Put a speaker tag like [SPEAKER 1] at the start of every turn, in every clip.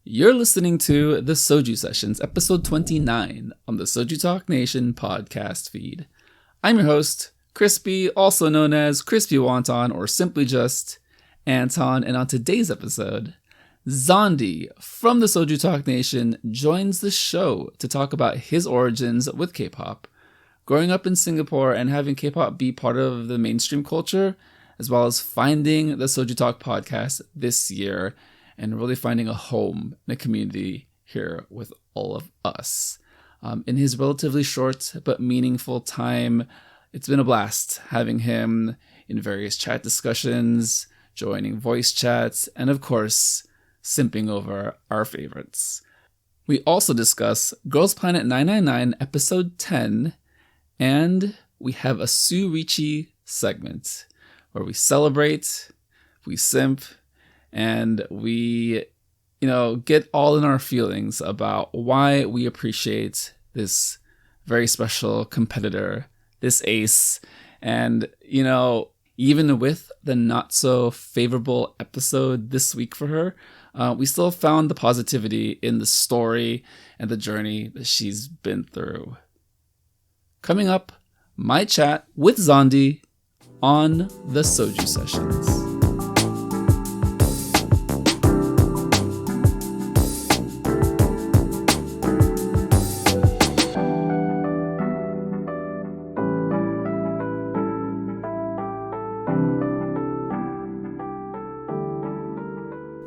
[SPEAKER 1] You're listening to the Soju Sessions, episode 29 on the SojuTalk Nation podcast feed. I'm your host, Crispy, also known as Crispy Wonton or simply just Anton, and on today's episode, Zondy from the SojuTalk Nation joins the show to talk about his origins with K-pop, growing up in Singapore and having K-pop be part of the mainstream culture, as well as finding the SojuTalk podcast this year and really finding a home in a community here with all of us. In his relatively short but meaningful time, it's been a blast having him in various chat discussions, joining voice chats, and of course, simping over our favorites. We also discuss Girls Planet 999 episode 10, and we have a Su Ruiqi segment where we celebrate, we simp, and we, get all in our feelings about why we appreciate this very special competitor, this ace. And, even with the not so favorable episode this week for her, we still found the positivity in the story and the journey that she's been through. Coming up, my chat with Zondy on the Soju Sessions.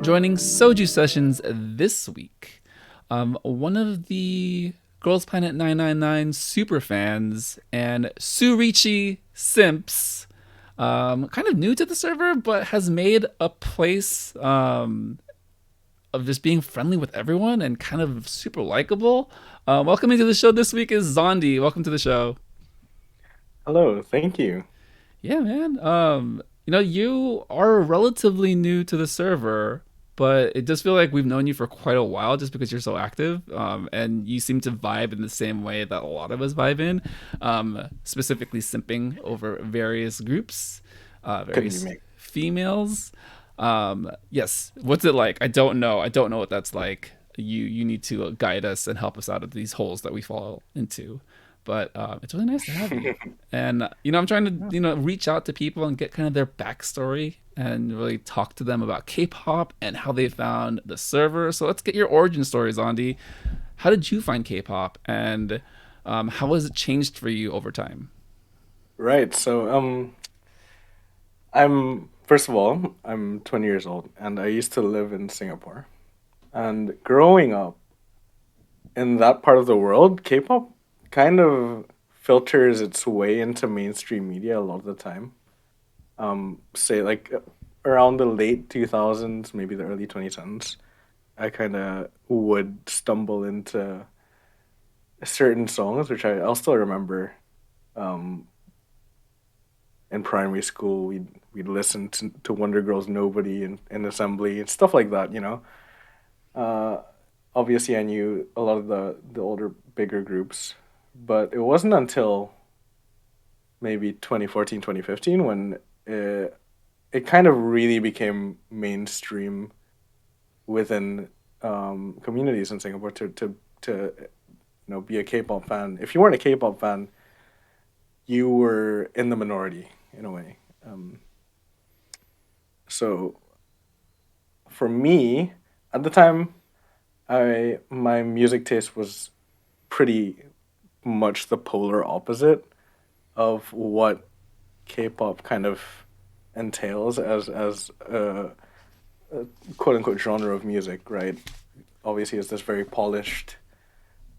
[SPEAKER 1] Joining Soju Sessions this week, one of the Girls Planet 999 super fans and Su Ruiqi simps, kind of new to the server, but has made a place of just being friendly with everyone and kind of super likable. Welcoming to the show this week is Zondy. Welcome to the show.
[SPEAKER 2] Hello, thank you.
[SPEAKER 1] Yeah, man. You are relatively new to the server, but it does feel like we've known you for quite a while just because you're so active. And you seem to vibe in the same way that a lot of us vibe in, specifically simping over various groups, various females. Yes. What's it like? I don't know. I don't know what that's like. You need to guide us and help us out of these holes that we fall into. But it's really nice to have you. And, I'm trying to, reach out to people and get kind of their backstory and really talk to them about K-pop and how they found the server. So let's get your origin stories, Andy. How did you find K-pop, and how has it changed for you over time?
[SPEAKER 2] Right, so I'm first of all, I'm 20 years old and I used to live in Singapore. And growing up in that part of the world, K-pop kind of filters its way into mainstream media a lot of the time. Say like around the late 2000s, maybe the early 2010s, I kind of would stumble into certain songs, which I'll still remember. Um, in primary school, we'd listen to Wonder Girls' Nobody in assembly and stuff like that. Uh, Obviously, I knew a lot of the older, bigger groups, but it wasn't until maybe 2014, 2015 when it kind of really became mainstream within communities in Singapore to be a K-pop fan. If you weren't a K-pop fan, you were in the minority in a way. So for me, at the time, I my music taste was pretty much the polar opposite of what K-pop kind of entails as a quote unquote genre of music, right? Obviously, it's this very polished,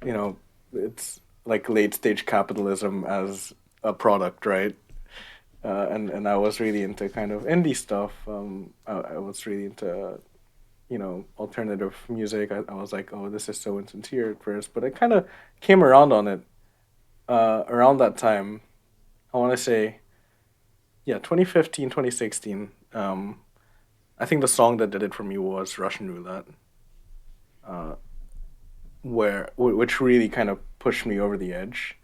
[SPEAKER 2] you know, it's like late stage capitalism as a product, right? And I was really into kind of indie stuff. I was really into alternative music. I was like, oh, this is so insincere at first, but I kind of came around on it around that time. I want to say, yeah, 2015, 2016. I think the song that did it for me was Russian Roulette, uh, which really kind of pushed me over the edge,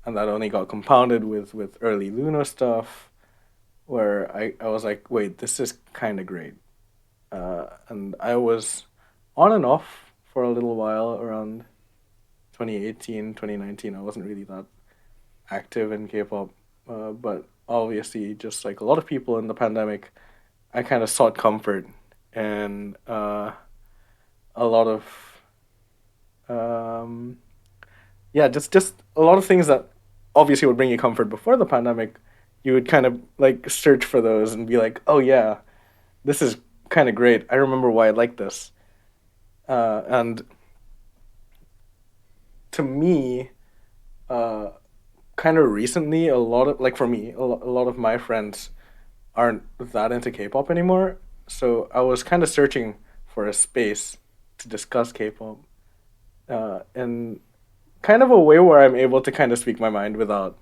[SPEAKER 2] and that only got compounded with early Luna stuff, where I was like, wait, this is kind of great, and I was on and off for a little while around 2018, 2019. I wasn't really that active in K-pop, but obviously, just like a lot of people in the pandemic, I kind of sought comfort in a lot of um, yeah, just a lot of things that obviously would bring you comfort before the pandemic. You would kind of like search for those and be like, oh yeah, this is kind of great. I remember why I like this. And to me, uh, kind of recently, a lot of like for me, a lot of my friends aren't that into K-pop anymore. So I was kind of searching for a space to discuss K-pop, in kind of a way where I'm able to kind of speak my mind without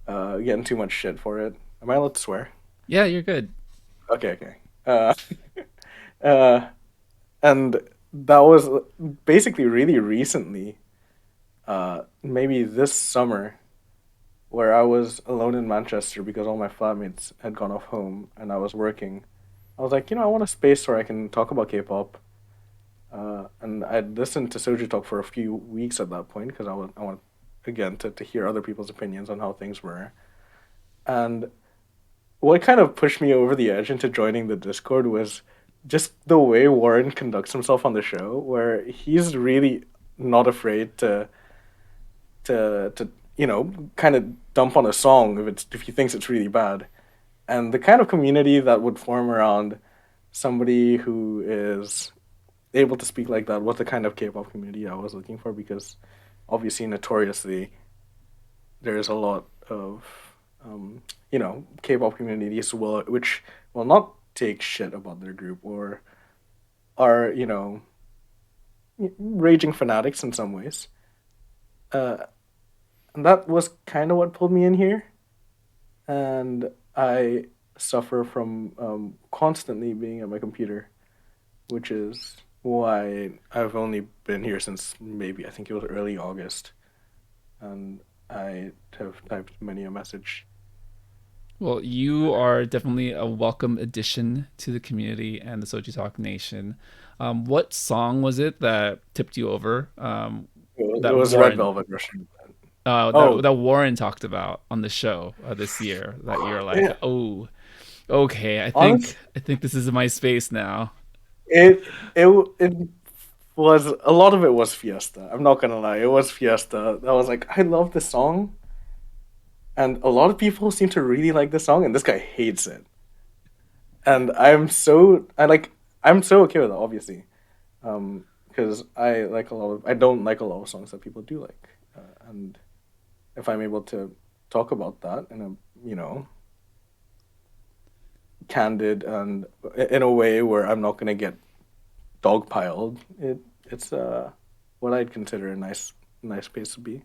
[SPEAKER 2] getting too much shit for it. Am I allowed to swear?
[SPEAKER 1] Yeah, you're good.
[SPEAKER 2] Okay, okay. Uh, and that was basically really recently, maybe this summer, where I was alone in Manchester because all my flatmates had gone off home and I was working. I was like, I want a space where I can talk about K-pop. And I'd listened to Soju Talk for a few weeks at that point because I want again to hear other people's opinions on how things were. And what kind of pushed me over the edge into joining the Discord was just the way Warren conducts himself on the show, where he's really not afraid to kind of dump on a song if he thinks it's really bad, and the kind of community that would form around somebody who is able to speak like that was the kind of K-pop community I was looking for, because obviously notoriously there's a lot of K-pop communities which will not take shit about their group or are raging fanatics in some ways. Uh, and that was kind of what pulled me in here, and I suffer from constantly being at my computer, which is why I've only been here since maybe I think it was early August, and I have typed many a message.
[SPEAKER 1] Well, you are definitely a welcome addition to the community and the SojuTalk Nation. What song was it that tipped you over?
[SPEAKER 2] It
[SPEAKER 1] That
[SPEAKER 2] was Red
[SPEAKER 1] Warren,
[SPEAKER 2] Velvet Russian.
[SPEAKER 1] that
[SPEAKER 2] Oh,
[SPEAKER 1] that Warren talked about on the show this year. That you're like,
[SPEAKER 2] yeah.
[SPEAKER 1] oh, okay,
[SPEAKER 2] Honest,
[SPEAKER 1] I think this is my space now.
[SPEAKER 2] it was a lot of it was Fiesta. I'm not gonna lie, it was Fiesta. I was like, I love this song, and a lot of people seem to really like this song, and this guy hates it. And I'm so okay with it, obviously, because I don't like a lot of songs that people do like, and if I'm able to talk about that in a candid and in a way where I'm not gonna get dogpiled, it's what I'd consider a nice space to be.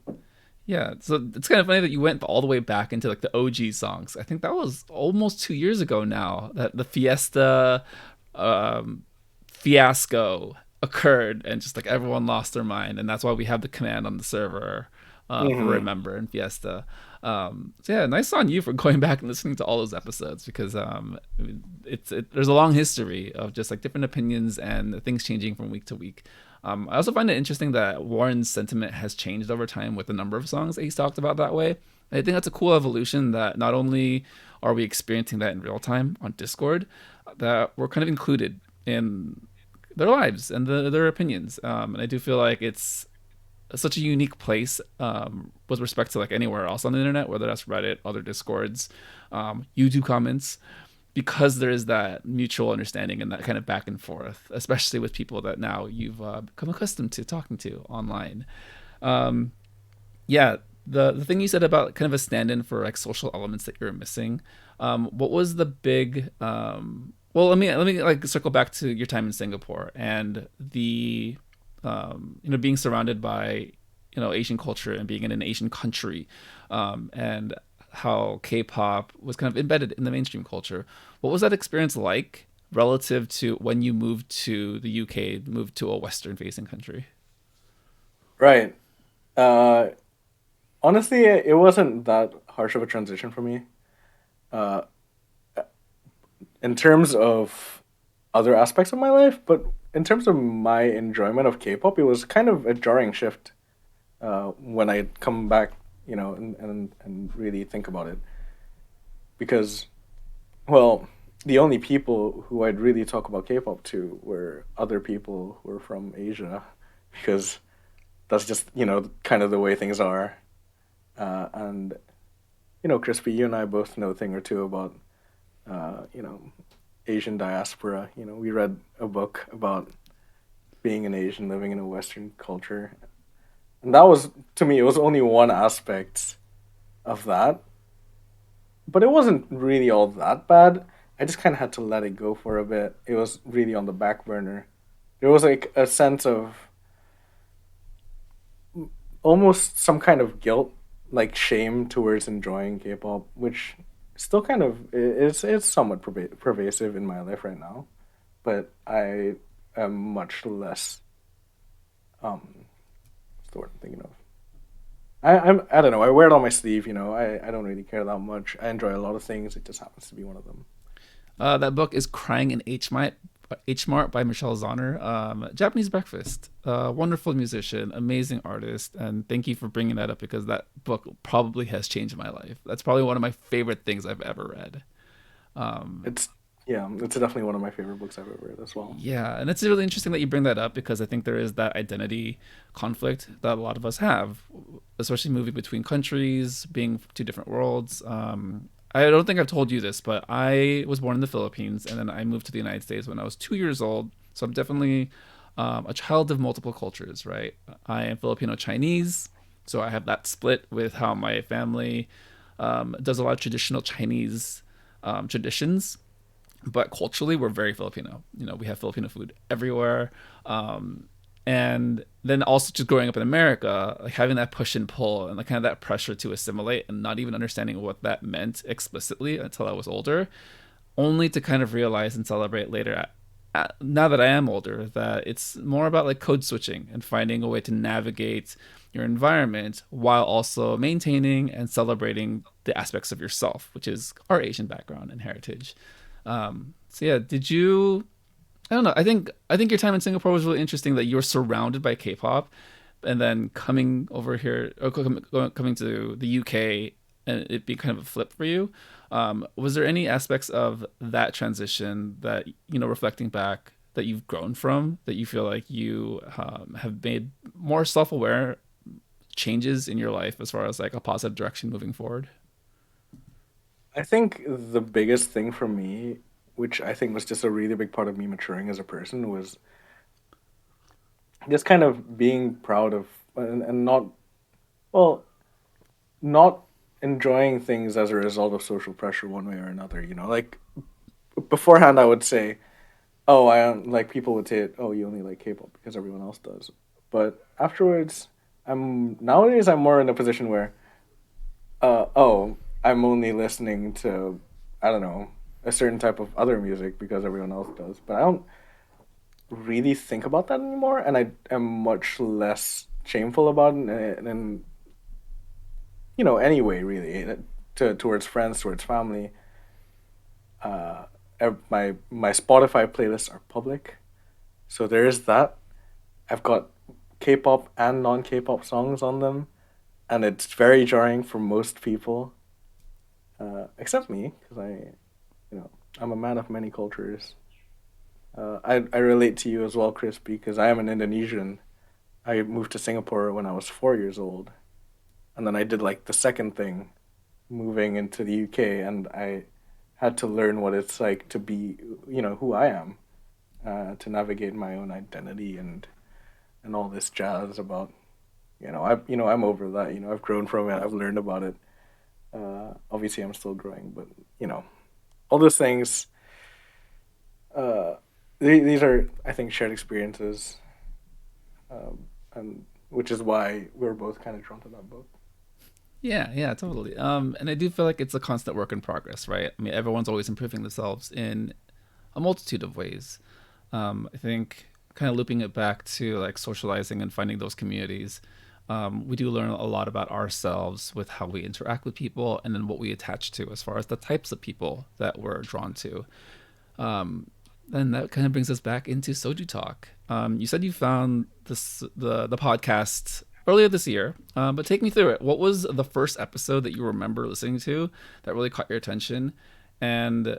[SPEAKER 1] Yeah, so it's kind of funny that you went all the way back into like the OG songs. I think that was almost 2 years ago now that the Fiesta um, fiasco occurred, and just like everyone lost their mind, and that's why we have the command on the server for
[SPEAKER 2] Hmm.
[SPEAKER 1] Remember and Fiesta. So yeah, nice on you for going back and listening to all those episodes, because there's a long history of just like different opinions and things changing from week to week. I also find it interesting that Warren's sentiment has changed over time with the number of songs that he's talked about that way. I think that's a cool evolution, that not only are we experiencing that in real time on Discord, that we're kind of included in their lives and their opinions. And I do feel like it's such a unique place, with respect to like anywhere else on the internet, whether that's Reddit, other Discords, YouTube comments, because there is that mutual understanding and that kind of back and forth, especially with people that now you've become accustomed to talking to online. Um, yeah, the thing you said about kind of a stand-in for like social elements that you're missing. What was the big? Well, let me like circle back to your time in Singapore and the being surrounded by Asian culture and being in an Asian country, and how K-pop was kind of embedded in the mainstream culture. What was that experience like relative to when you moved to the UK, moved to a Western-facing country?
[SPEAKER 2] Right. Uh, Honestly, it wasn't that harsh of a transition for me. Uh, in terms of other aspects of my life, but in terms of my enjoyment of K-pop, it was kind of a jarring shift when I come back, and really think about it, because, well, the only people who I'd really talk about K-pop to were other people who were from Asia, because that's just kind of the way things are. And Crispy, you and I both know a thing or two about uh, you know Asian diaspora. We read a book about being an Asian living in a Western culture, and that was, to me, it was only one aspect of that, but it wasn't really all that bad. I just kind of had to let it go for a bit. It was really on the back burner. There was like a sense of almost some kind of guilt, like shame towards enjoying K-pop, which still kind of it's somewhat pervasive in my life right now. But I am much less. What's the word I'm thinking of? I don't know. I wear it on my sleeve. I don't really care that much. I enjoy a lot of things. It just happens to be one of them.
[SPEAKER 1] That book is Crying in H Mart by Michelle Zauner. Japanese Breakfast. Wonderful musician, amazing artist, and thank you for bringing that up because that book probably has changed my life. That's probably one of my favorite things I've ever read.
[SPEAKER 2] It's Yeah, it's definitely one of my favorite books I've ever read as well.
[SPEAKER 1] Yeah, and it's really interesting that you bring that up because I think there is that identity conflict that a lot of us have, especially moving between countries, being two different worlds. I don't think I've told you this, but I was born in the Philippines and then I moved to the United States when I was 2 years old. So I'm definitely a child of multiple cultures, right? I am Filipino Chinese, so I have that split with how my family does a lot of traditional Chinese traditions, but culturally we're very Filipino. We have Filipino food everywhere. And then also just growing up in America, like having that push and pull and like kind of that pressure to assimilate and not even understanding what that meant explicitly until I was older, only to kind of realize and celebrate later now that I am older, that it's more about like code switching and finding a way to navigate your environment while also maintaining and celebrating the aspects of yourself, which is our Asian background and heritage. So yeah, did you? I don't know. I think your time in Singapore was really interesting. That you were surrounded by K-pop, and then coming over here, or coming to the UK, and it be kind of a flip for you. Was there any aspects of that transition that reflecting back, that you've grown from, that you feel like you have made more self-aware changes in your life as far as like a positive direction moving forward?
[SPEAKER 2] I think the biggest thing for me, which I think was just a really big part of me maturing as a person, was just kind of being proud of, and not, well, not enjoying things as a result of social pressure one way or another. Like beforehand, I would say, oh, I don't like, people would say, oh, you only like K-pop because everyone else does. But afterwards, I'm more in a position where, oh, I'm only listening to, I don't know, a certain type of other music because everyone else does. But I don't really think about that anymore, and I am much less shameful about it, and anyway, really, towards friends, towards family. Uh, my Spotify playlists are public, so there is that. I've got K-pop and non-K-pop songs on them, and it's very jarring for most people, except me, because you know, I'm a man of many cultures. I relate to you as well, Chris, because I am an Indonesian. I moved to Singapore when I was 4 years old, and then I did like the second thing, moving into the UK, and I had to learn what it's like to be, who I am, to navigate my own identity and all this jazz about, I'm over that. I've grown from it. I've learned about it. Obviously, I'm still growing, but all those things. Uh, these are, I think, shared experiences, and which is why we're both kind of drawn to that book.
[SPEAKER 1] Yeah, yeah, totally. And I do feel like it's a constant work in progress, right? I mean, everyone's always improving themselves in a multitude of ways. I think kind of looping it back to like socializing and finding those communities, we do learn a lot about ourselves with how we interact with people and then what we attach to as far as the types of people that we're drawn to. Then that kind of brings us back into Soju Talk. You said you found the podcast earlier this year, but take me through it. What was the first episode that you remember listening to that really caught your attention? And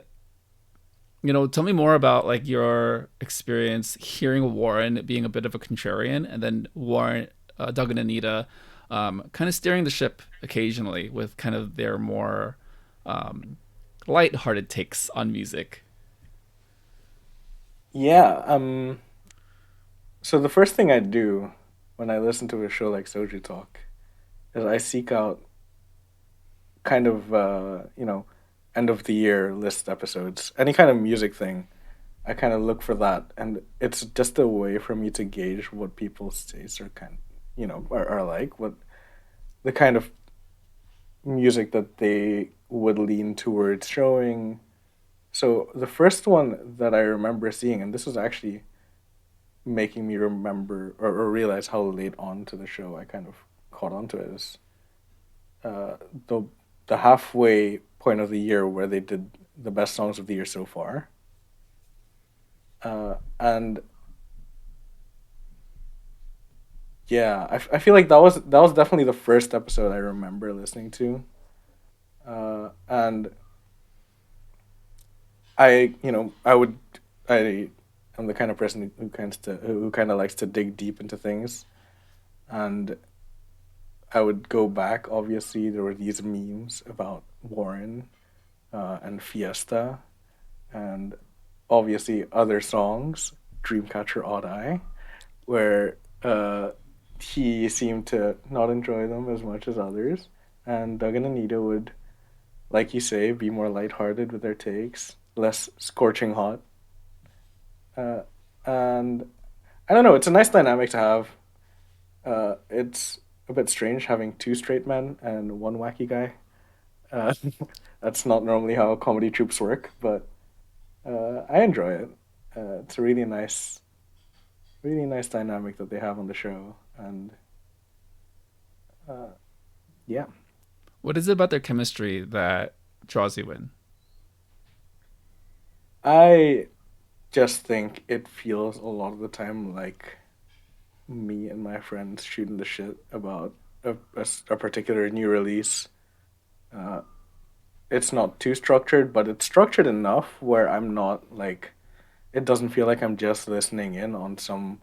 [SPEAKER 1] tell me more about like your experience hearing Warren being a bit of a contrarian, and then Warren, Doug and Anita, kind of steering the ship occasionally with kind of their more um, light-hearted takes on music.
[SPEAKER 2] Yeah. So the first thing I do when I listen to a show like Soju Talk is I seek out kind of end of the year list episodes, any kind of music thing. I kind of look for that, and it's just a way for me to gauge what people's tastes are are like, what the kind of music that they would lean towards showing. So the first one that I remember seeing, and this was actually making me remember or realize how late on to the show I kind of caught on to it, is uh, the the halfway point of the year where they did the best songs of the year so far. And yeah, I feel like that was definitely the first episode I remember listening to. And I am the kind of person who kind of likes to dig deep into things, and I would go back. Obviously, there were these memes about Warren and Fiesta, and obviously other songs, Dreamcatcher Odd Eye, where he seemed to not enjoy them as much as others. And Doug and Anita would, like you say, be more lighthearted with their takes, less scorching hot. Uh, and I don't know, it's a nice dynamic to have. It's a bit strange having two straight men and one wacky guy. Uh, that's not normally how comedy troupes work, but I enjoy it. It's a really nice dynamic that they have on the show, and uh, yeah,
[SPEAKER 1] What is it about their chemistry that draws you in?
[SPEAKER 2] I just think it feels a lot of the time like me and my friends shooting the shit about a particular new release. Uh, it's not too structured, but it's structured enough where I'm not like, it doesn't feel like I'm just listening in on somebody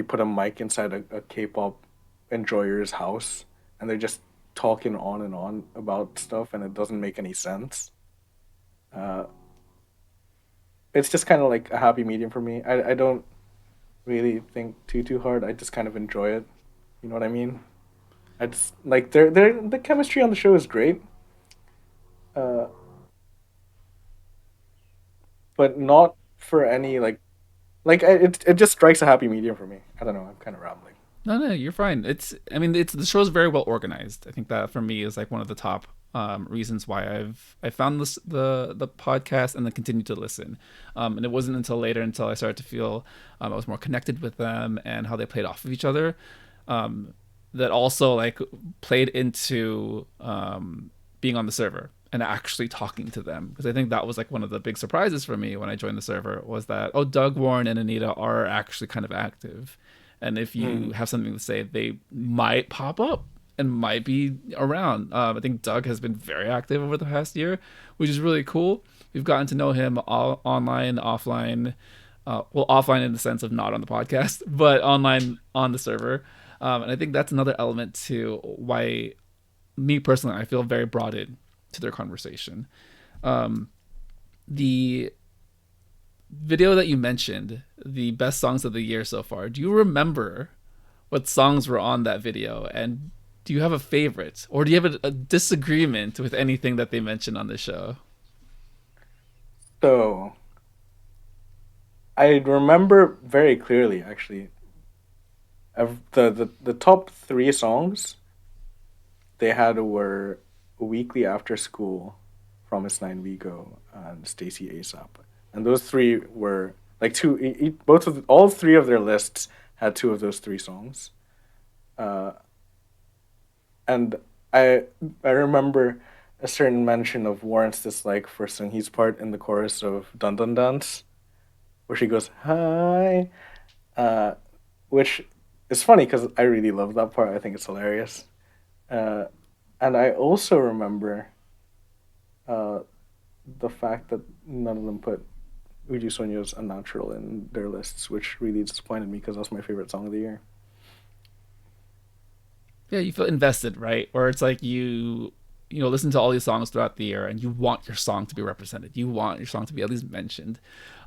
[SPEAKER 2] put a mic inside a K-pop enjoyer's house, and they're just talking on and on about stuff, and it doesn't make any sense. Uh, it's just kind of like a happy medium for me. I don't really think too hard. I just kind of enjoy it. You know what I mean? I just like the chemistry on the show is great, uh, but not for any it just strikes a happy medium for me. I don't know. I'm kind of rambling.
[SPEAKER 1] No, no, you're fine. I mean, it's the show's very well organized. I think that for me is like one of the top reasons why I found the podcast and then continued to listen. And it wasn't until later until I started to feel I was more connected with them and how they played off of each other. That also like played into being on the server and actually talking to them, because I think that was like one of the big surprises for me when I joined the server, was that Doug, Warren, and Anita are actually kind of active, and if you
[SPEAKER 2] Mm.
[SPEAKER 1] have something to say, they might pop up and might be around. I think Doug has been very active over the past year, which is really cool. We've gotten to know him all online, offline. Well, offline in the sense of not on the podcast, but online on the server. And I think that's another element to why me personally, I feel very brought in to their conversation. Um, the video that you mentioned, the best songs of the year so far, do you remember what songs were on that video? And do you have a favorite? Or do you have a disagreement with anything that they mentioned on the show?
[SPEAKER 2] So I remember very clearly, actually, of the top three songs they had were "Weekly After School," "Promise Nine We Go," and "Stacy ASAP." And those three were like both of all three of their lists had two of those three songs. Uh, and I remember a certain mention of Warren's dislike for Seunghee's part in the chorus of Dun Dun Dance, where she goes hi, uh, which is funny because I really love that part. I think it's hilarious. Uh, and I also remember uh, the fact that none of them put Uju Sonyo's Unnatural in their lists, which really disappointed me because that's my favorite song of the year.
[SPEAKER 1] Yeah, you feel invested, right? Or it's like you know, listen to all these songs throughout the year and you want your song to be represented. You want your song to be at least mentioned.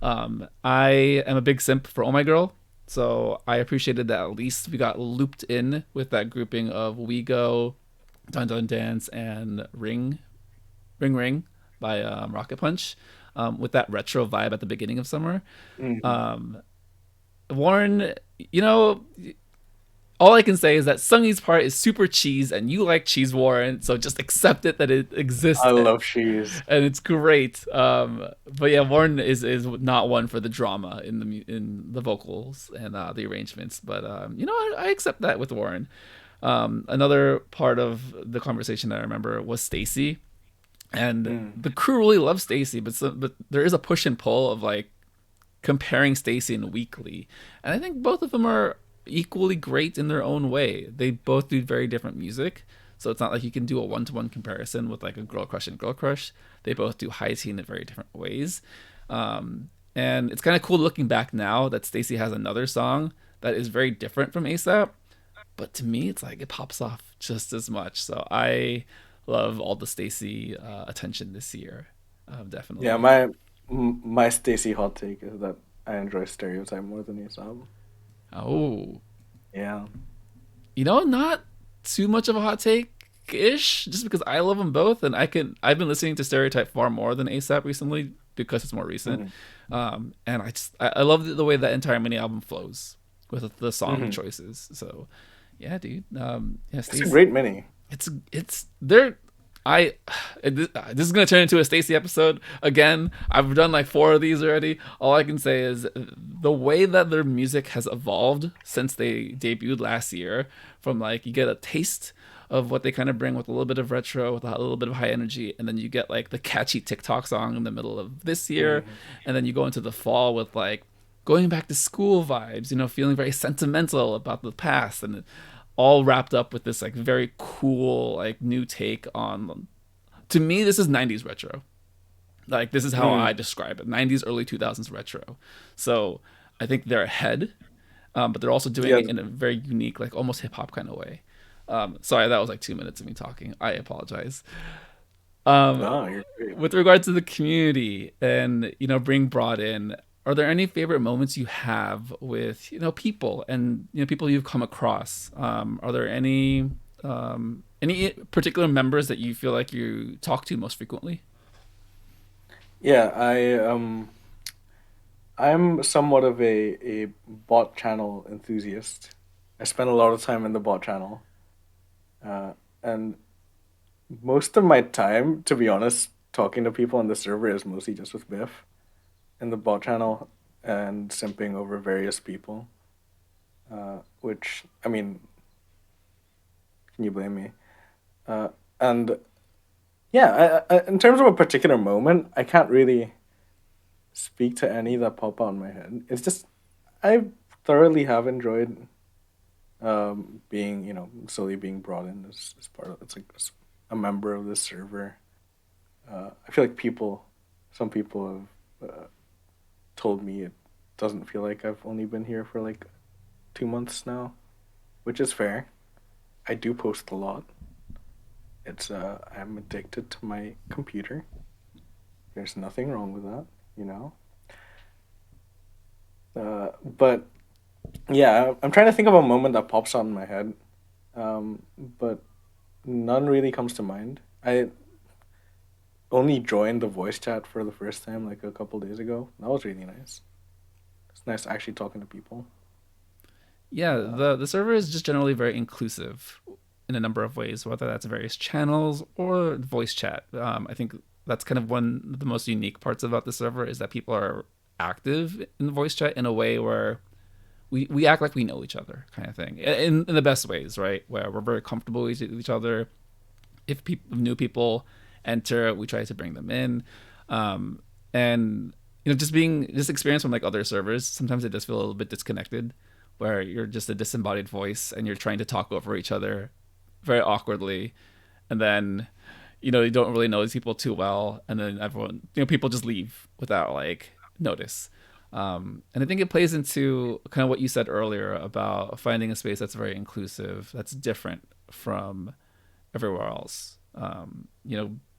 [SPEAKER 1] I am a big simp for Oh My Girl, so I appreciated that at least we got looped in with that grouping of We Go, Dun Dun Dance, and Ring Ring by Rocket Punch, with that retro vibe at the beginning of summer.
[SPEAKER 2] Mm-hmm.
[SPEAKER 1] Um, Warren, you know, all I can say is that Sunghee's part is super cheese, and you like cheese, Warren. So just accept it that it exists,
[SPEAKER 2] I love She's.
[SPEAKER 1] and it's great. But yeah, Warren is not one for the drama in the vocals and the arrangements. But you know, I accept that with Warren. Another part of the conversation that I remember was Stacy, and
[SPEAKER 2] Mm.
[SPEAKER 1] the crew really loves Stacy, but there is a push and pull of like comparing Stacy and Weekly, and I think both of them are equally great in their own way. They both do very different music, so it's not like you can do a one-to-one comparison with like a Girl Crush and Girl Crush. They both do high teen in very different ways, and it's kind of cool looking back now that Stacy has another song that is very different from ASAP. But to me, it's like it pops off just as much. So I love all the Stacy attention this year,
[SPEAKER 2] Yeah,
[SPEAKER 1] definitely.
[SPEAKER 2] my Stacy hot take is that I enjoy Stereotype more than his album.
[SPEAKER 1] Oh,
[SPEAKER 2] Yeah.
[SPEAKER 1] you know, not too much of a hot take ish, just because I love them both, and I've been listening to Stereotype far more than ASAP recently because it's more recent,
[SPEAKER 2] Hmm.
[SPEAKER 1] and I love the way that entire mini album flows with the song
[SPEAKER 2] Hmm.
[SPEAKER 1] choices. So yeah, dude, yeah,
[SPEAKER 2] It's a
[SPEAKER 1] Stacey,
[SPEAKER 2] great mini.
[SPEAKER 1] it's they're I this is gonna turn into a Stacy episode again. I've done like four of these already. All I can say is the way that their music has evolved since they debuted last year. From like you get a taste of what they kind of bring with a little bit of retro, with a little bit of high energy, and then you get like the catchy TikTok song in the middle of this year,
[SPEAKER 2] Hmm.
[SPEAKER 1] and then you go into the fall with like going back to school vibes. You know, feeling very sentimental about the past and all wrapped up with this like very cool like new take on, to me this is 90s retro. Like this is how I
[SPEAKER 2] Mm.
[SPEAKER 1] describe it: 90s early 2000s retro. So I think they're ahead, but they're also doing
[SPEAKER 2] Yeah.
[SPEAKER 1] it in a very unique, like almost hip-hop kind of way. Sorry, that was like 2 minutes of me talking, I apologize. um
[SPEAKER 2] No, you're great.
[SPEAKER 1] with regard to the community and, you know, being brought in, are there any favorite moments you have with, you know, people and, you know, people you've come across? Are there any particular members that you feel like you talk to most frequently?
[SPEAKER 2] Yeah, I'm somewhat of a bot channel enthusiast. I spend a lot of time in the bot channel. And most of my time, to be honest, talking to people on the server is mostly just with Biff in the bot channel and simping over various people. Which, I mean, can you blame me? Uh, and yeah, in terms of a particular moment, I can't really speak to any that pop out in my head. It's just I thoroughly have enjoyed being, slowly being brought in as part of it's like a member of this server. I feel like some people have told me it doesn't feel like I've only been here for like 2 months now, which is fair. I do post a lot. It's I'm addicted to my computer. There's nothing wrong with that, you know. But yeah, I'm trying to think of a moment that pops out in my head, but none really comes to mind. I only joined the voice chat for the first time like a couple days ago. That was really nice. It's nice actually talking to people.
[SPEAKER 1] Yeah,
[SPEAKER 2] Uh,
[SPEAKER 1] the server is just generally very inclusive in a number of ways, whether that's various channels or voice chat. I think that's kind of one of the most unique parts about the server is that people are active in the voice chat in a way where we act like we know each other, kind of thing, in the best ways, right? Where we're very comfortable with each other. If people, new people, enter, we try to bring them in. And just experience from like other servers, sometimes it does feel a little bit disconnected, where you're just a disembodied voice and you're trying to talk over each other very awkwardly, and then you don't really know these people too well, and then everyone, people just leave without like notice. And I think it plays into kind of what you said earlier about finding a space that's very inclusive, that's different from everywhere else.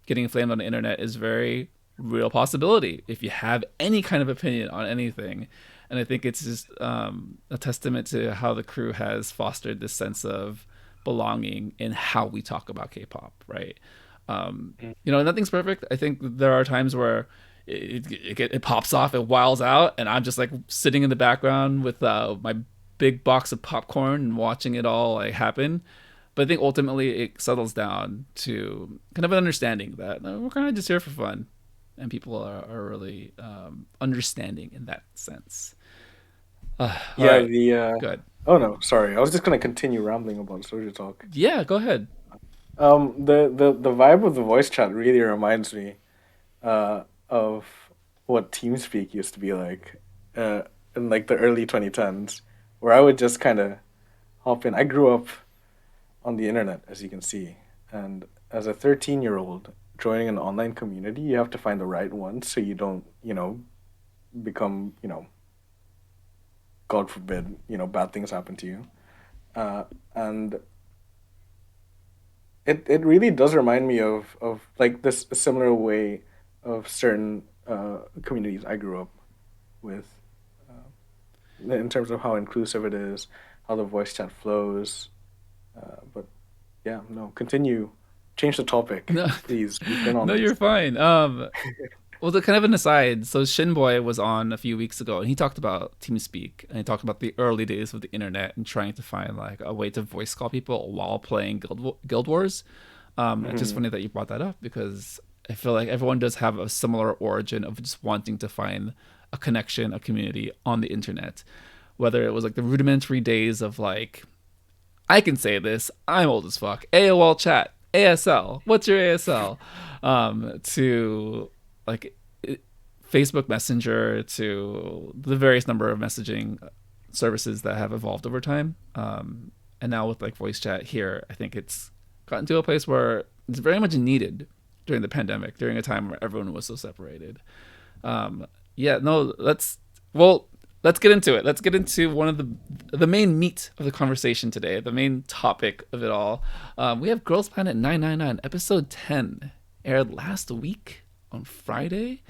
[SPEAKER 1] Getting flamed on the internet is very real possibility if you have any kind of opinion on anything. And I think it's just a testament to how the crew has fostered this sense of belonging in how we talk about K-pop, right? Nothing's perfect. I think there are times where it pops off, it wiles out, and I'm just like sitting in the background with my big box of popcorn and watching it all like happen. But I think ultimately it settles down to kind of an understanding that we're kind of just here for fun, and people are really understanding in that sense.
[SPEAKER 2] Yeah,
[SPEAKER 1] right. Good.
[SPEAKER 2] Oh no, sorry. I was just gonna continue rambling about Soju Talk.
[SPEAKER 1] Yeah, go ahead.
[SPEAKER 2] The vibe of the voice chat really reminds me of what TeamSpeak used to be like in like the early 2010s, where I would just kind of hop in. I grew up on the internet, as you can see, and as a 13-year-old joining an online community, you have to find the right one so you don't, become, God forbid, bad things happen to you. And it really does remind me of like this similar way of certain communities I grew up with, in terms of how inclusive it is, how the voice chat flows. But yeah, no, continue. Change the topic,
[SPEAKER 1] No,
[SPEAKER 2] please. We've been on
[SPEAKER 1] no,
[SPEAKER 2] this.
[SPEAKER 1] you're fine. Well, the kind of an aside. So Shinboy was on a few weeks ago, and he talked about TeamSpeak, and he talked about the early days of the internet and trying to find like a way to voice call people while playing Guild Wars. It's just
[SPEAKER 2] Hmm.
[SPEAKER 1] funny that you brought that up because I feel like everyone does have a similar origin of just wanting to find a connection, a community on the internet. Whether it was like the rudimentary days of like, I can say this, I'm old as fuck, AOL chat, ASL, what's your ASL? To like Facebook Messenger, to the various number of messaging services that have evolved over time. And now with like voice chat here, I think it's gotten to a place where it's very much needed during the pandemic, during a time where everyone was so separated. Yeah, no, well, let's get into it. Let's get into one of the main meat of the conversation today, the main topic of it all. We have Girls Planet 999, episode 10, aired last week on Friday.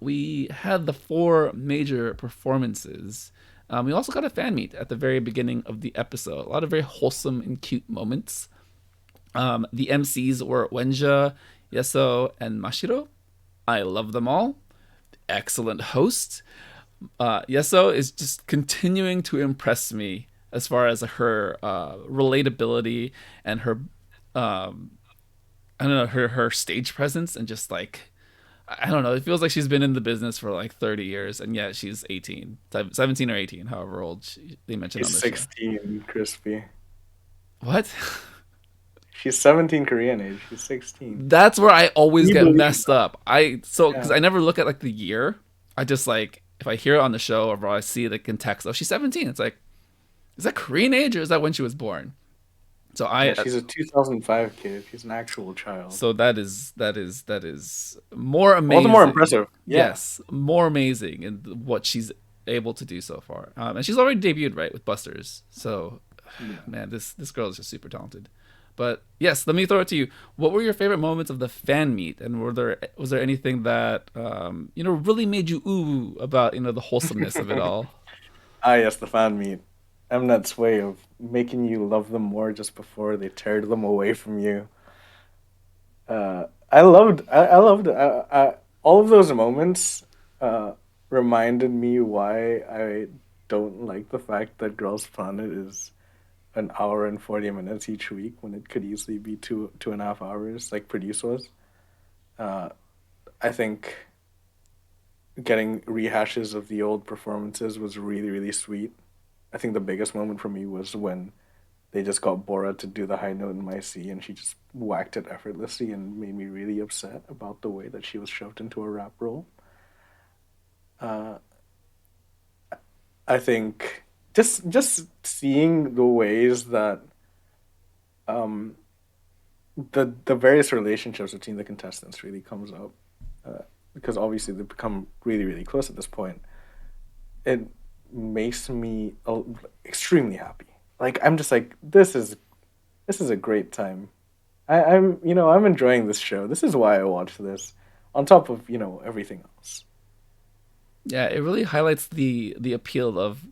[SPEAKER 1] We had the four major performances. We also got a fan meet at the very beginning of the episode. A lot of very wholesome and cute moments. The MCs were Wenja, Yeso, and Mashiro. I love them all. Excellent host. Yeso is just continuing to impress me as far as her relatability and her I don't know, her stage presence, and just like, I don't know, it feels like she's been in the business for like 30 years, and yet she's 18, 17 or 18, however old they mentioned on
[SPEAKER 2] She's
[SPEAKER 1] the show.
[SPEAKER 2] 16, Crispy.
[SPEAKER 1] What?
[SPEAKER 2] She's 17 Korean age. She's 16.
[SPEAKER 1] That's where I
[SPEAKER 2] Can
[SPEAKER 1] always
[SPEAKER 2] you
[SPEAKER 1] get
[SPEAKER 2] believe
[SPEAKER 1] messed up. Because
[SPEAKER 2] that?
[SPEAKER 1] I never look at like the year. I just like, if I hear it on the show or I see like in text, oh, she's 17. It's like, is that Korean age or is that when she was born? So
[SPEAKER 2] Yeah, she's a 2005 kid. She's an actual child.
[SPEAKER 1] so that is more
[SPEAKER 2] All the more
[SPEAKER 1] amazing.
[SPEAKER 2] impressive. Yeah.
[SPEAKER 1] Yes, more amazing in what she's able to do so far. And she's already debuted, right, with Busters. So
[SPEAKER 2] Yeah.
[SPEAKER 1] man, this girl is just super talented. But yes, let me throw it to you. What were your favorite moments of the fan meet, and was there anything that really made you ooh about the wholesomeness of it all?
[SPEAKER 2] Ah, yes, the fan meet. Mnet's way of making you love them more just before they tear them away from you. All of those moments uh, reminded me why I don't like the fact that Girls Planet is an hour and 40 minutes each week when it could easily be 2.5 hours like Produce was. Uh, I think getting rehashes of the old performances was really, really sweet. I think the biggest moment for me was when they just got Bora to do the high note in my C, and she just whacked it effortlessly and made me really upset about the way that she was shoved into a rap role. Uh, I think just seeing the ways that um, the various relationships between the contestants really comes up, because obviously they've become really really close at this point. It makes me extremely happy. Like I'm just like this is a great time. I'm enjoying this show. This is why I watch this. On top of everything else.
[SPEAKER 1] Yeah, it really highlights the appeal of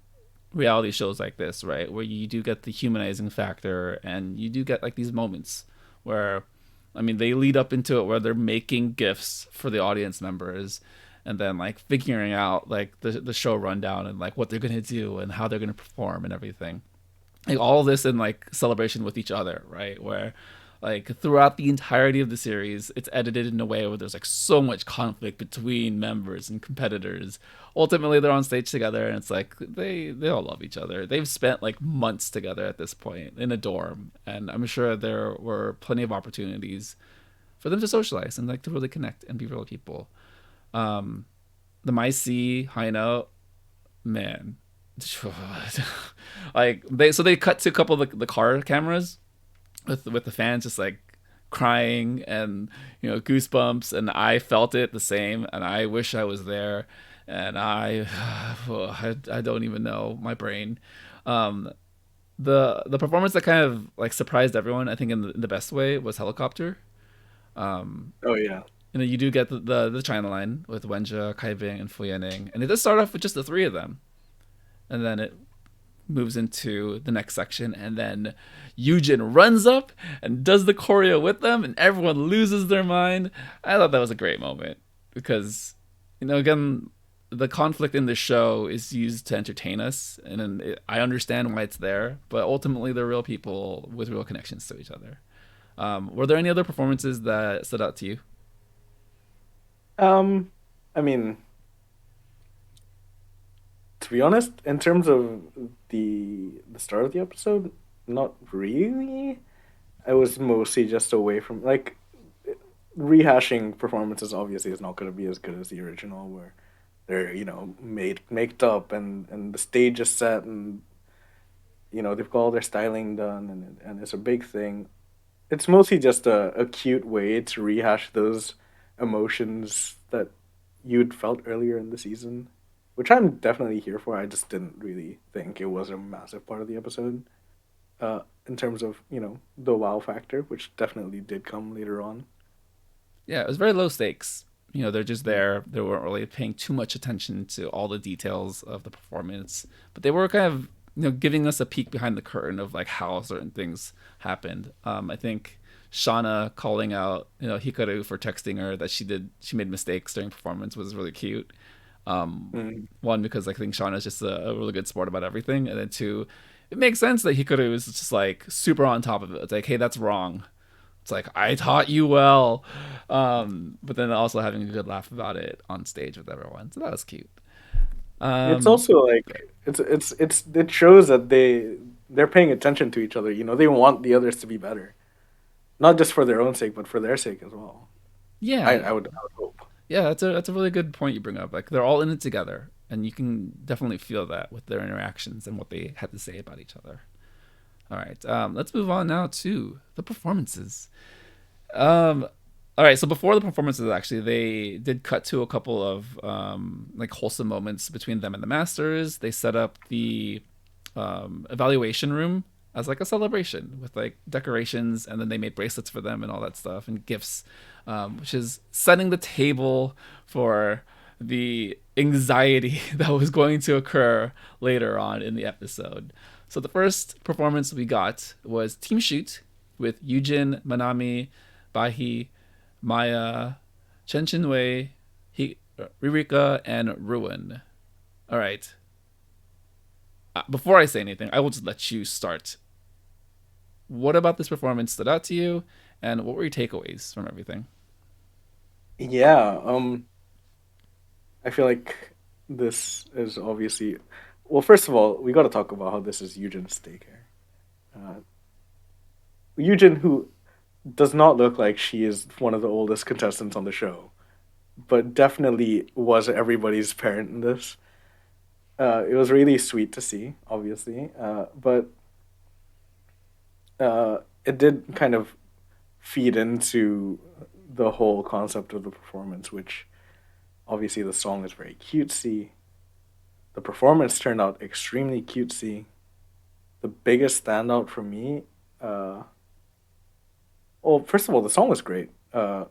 [SPEAKER 1] reality shows like this, right? Where you do get the humanizing factor and you do get like these moments where I mean they lead up into it where they're making gifts for the audience members and then like figuring out like the show rundown and like what they're gonna do and how they're gonna perform and everything. Like all this in like celebration with each other, right? Where like throughout the entirety of the series, it's edited in a way where there's like so much conflict between members and competitors. Ultimately, they're on stage together, and it's like they all love each other. They've spent like months together at this point in a dorm, and I'm sure there were plenty of opportunities for them to socialize and like to really connect and be real people. Um, the My C high note, man, like they cut to a couple of the car cameras with the fans just like crying and goosebumps, and I felt it the same, and I wish I was there, and I don't even know my brain. Um, the performance that kind of like surprised everyone, I think in the best way, was Helicopter. Um,
[SPEAKER 2] Oh yeah.
[SPEAKER 1] you do get the China line with Wenjia, Kai Bing, and Fu Yaning, and it does start off with just the three of them, and then it moves into the next section, and then Yujin runs up and does the choreo with them, and everyone loses their mind. I thought that was a great moment because, again, the conflict in the show is used to entertain us, and I understand why it's there, but ultimately they're real people with real connections to each other. Were there any other performances that stood out to you?
[SPEAKER 2] Um, I mean, to be honest, in terms of the start of the episode, not really. I was mostly just away from like rehashing performances. Obviously, is not going to be as good as the original, where they're made maked up and the stage is set and they've got all their styling done and it's a big thing. It's mostly just a cute way to rehash those emotions that you'd felt earlier in the season, which I'm definitely here for. I just didn't really think it was a massive part of the episode, in terms of the wow factor, which definitely did come later on.
[SPEAKER 1] Yeah, it was very low stakes. They're just there. They weren't really paying too much attention to all the details of the performance, but they were kind of giving us a peek behind the curtain of like how certain things happened. I think Shauna calling out Hikaru for texting her that she made mistakes during performance was really cute.
[SPEAKER 2] Mm.
[SPEAKER 1] One, because I think Shauna's just a really good sport about everything, and then two, it makes sense that Hikaru is just like super on top of it. It's like, hey, that's wrong. It's like I taught you well, but then also having a good laugh about it on stage with everyone. So that was cute.
[SPEAKER 2] It's
[SPEAKER 1] Um,
[SPEAKER 2] also like it shows that they're paying attention to each other. They want the others to be better, not just for their own sake, but for their sake as well. I,
[SPEAKER 1] yeah,
[SPEAKER 2] I would I would hope.
[SPEAKER 1] yeah, that's a really good point you bring up. Like they're all in it together, and you can definitely feel that with their interactions and what they had to say about each other. All right, let's move on now to the performances. Um, all right, so before the performances, actually, they did cut to a couple of like wholesome moments between them and the masters. They set up the evaluation room as like a celebration with like decorations, and then they made bracelets for them and all that stuff and gifts, which is setting the table for the anxiety that was going to occur later on in the episode. So the first performance we got was Team Shoot with Yujin, Manami, Bahi, Maya, Chen Chinwei, Ririka, and Ruin. All right. Before I say anything, I will just let you start. What about this performance stood out to you, and what were your takeaways from everything?
[SPEAKER 2] Yeah. I feel like this is obviously. Well, first of all, we got to talk about how this is Eugen's daycare. Uh, Yujin, who does not look like she is one of the oldest contestants on the show, but definitely was everybody's parent in this. It was really sweet to see, obviously, but it did kind of feed into the whole concept of the performance, which obviously the song is very cutesy. The performance turned out extremely cutesy. The biggest standout for me, well, first of all, the song was great. I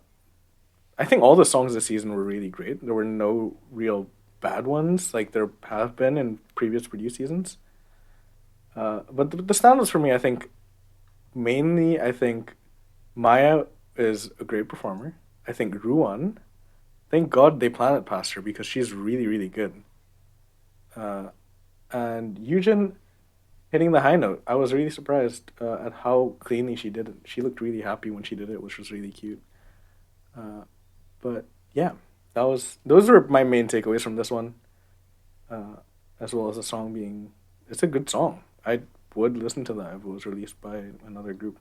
[SPEAKER 2] think all the songs this season were really great. There were no real bad ones like there have been in previous produced seasons. But the standouts for me, I think, mainly, I think Maya is a great performer. I think Ruan, thank God they planet passed her because she's really, really good. Uh, and Yujin hitting the high note. I was really surprised at how cleanly she did it. She looked really happy when she did it, which was really cute. Uh, but yeah, those were my main takeaways from this one, uh, as well as the song being it's a good song. I would listen to that if it was released by another group.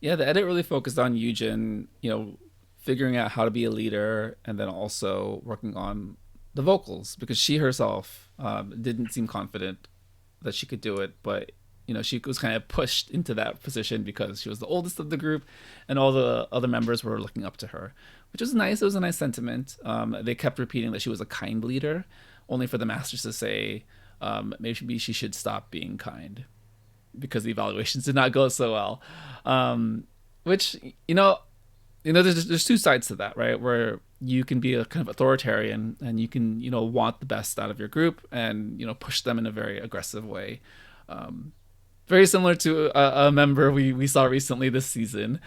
[SPEAKER 1] Yeah, the edit really focused on Eugen, figuring out how to be a leader and then also working on the vocals because she herself didn't seem confident that she could do it, but she was kind of pushed into that position because she was the oldest of the group and all the other members were looking up to her, which was nice. It was a nice sentiment. They kept repeating that she was a kind leader, only for the masters to say maybe she should stop being kind because the evaluations did not go so well. Which there's two sides to that, right? Where you can be a kind of authoritarian and you can want the best out of your group and push them in a very aggressive way. Very similar to a member we saw recently this season,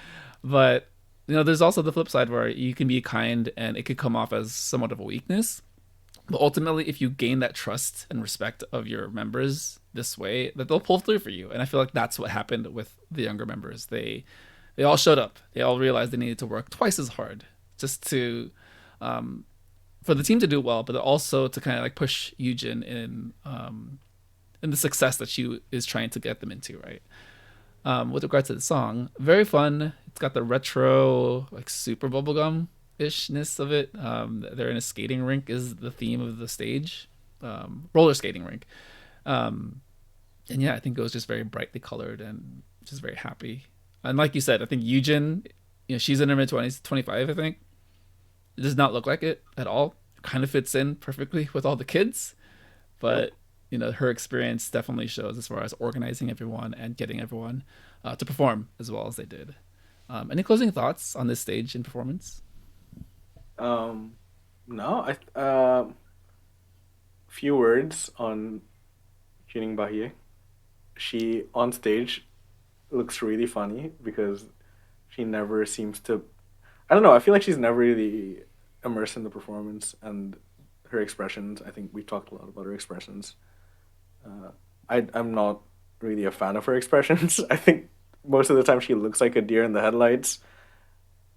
[SPEAKER 1] but there's also the flip side where you can be kind and it could come off as somewhat of a weakness. But ultimately, if you gain that trust and respect of your members this way, that they'll pull through for you. And I feel like that's what happened with the younger members. They all showed up. They all realized they needed to work twice as hard just to for the team to do well, but also to kind of like push Yujin in the success that she is trying to get them into, right? With regard to the song, very fun. It's got the retro, like super bubblegum ishness of it. They're in a skating rink is the theme of the stage, roller skating rink. And yeah, I think it was just very brightly colored and just very happy. And like you said, I think Yujin, she's in her mid-20s, 25, I think. It does not look like it at all. It kind of fits in perfectly with all the kids, but her experience definitely shows as far as organizing everyone and getting everyone to perform as well as they did. Any closing thoughts on this stage and performance?
[SPEAKER 2] No, few words on Jining Bahie. She on stage looks really funny because she never seems to. I don't know. I feel like she's never really immersed in the performance and her expressions. I think we've talked a lot about her expressions. I'm not really a fan of her expressions. I think most of the time she looks like a deer in the headlights.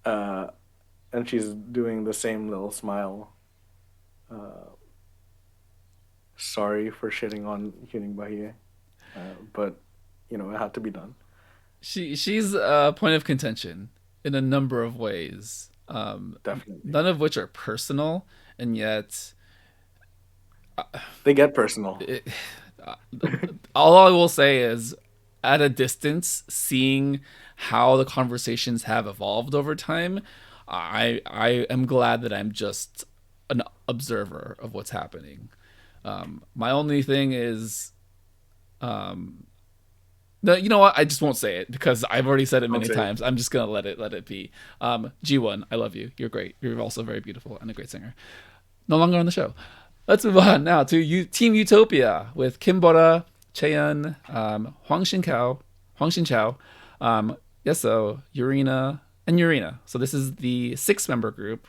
[SPEAKER 2] And she's doing the same little smile. Sorry for shitting on Hyuning Bahie, but it had to be done.
[SPEAKER 1] She's a point of contention in a number of ways.
[SPEAKER 2] Definitely,
[SPEAKER 1] none of which are personal, and yet
[SPEAKER 2] they get personal.
[SPEAKER 1] All I will say is, at a distance, seeing how the conversations have evolved over time, I am glad that I'm just an observer of what's happening. My only thing is, no, you know what? I just won't say it because I've already said it many times. I'm just gonna let it be. G1, I love you. You're great. You're also very beautiful and a great singer. No longer on the show. Let's move on now to Team Utopia with Kim Bora, Chaeyeon, Hwang Shin-chao, Yeso, Yurina, and Yurina. So this is the 6-member group.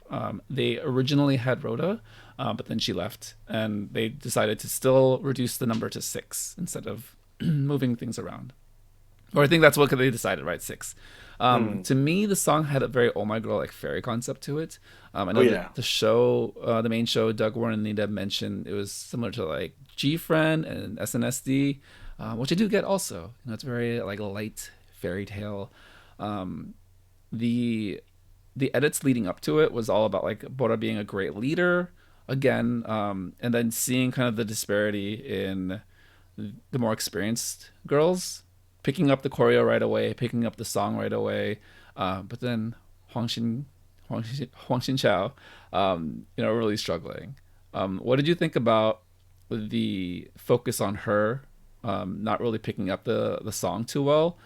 [SPEAKER 1] They originally had Rhoda, but then she left, and they decided to still reduce the number to 6 instead of moving things around. Or I think that's what they decided, right? 6. To me, the song had a very Oh My Girl like fairy concept to it. I know the show, the main show, Doug Warren and Nita mentioned it was similar to like G-Friend and SNSD. which I do get also. It's very like a light fairy tale. Um, the the edits leading up to it was all about like Bora being a great leader again, and then seeing kind of the disparity in the more experienced girls picking up the choreo right away, picking up the song right away, but then Huang Xin Huang Xin Chao, really struggling. What did you think about the focus on her not really picking up the song too well,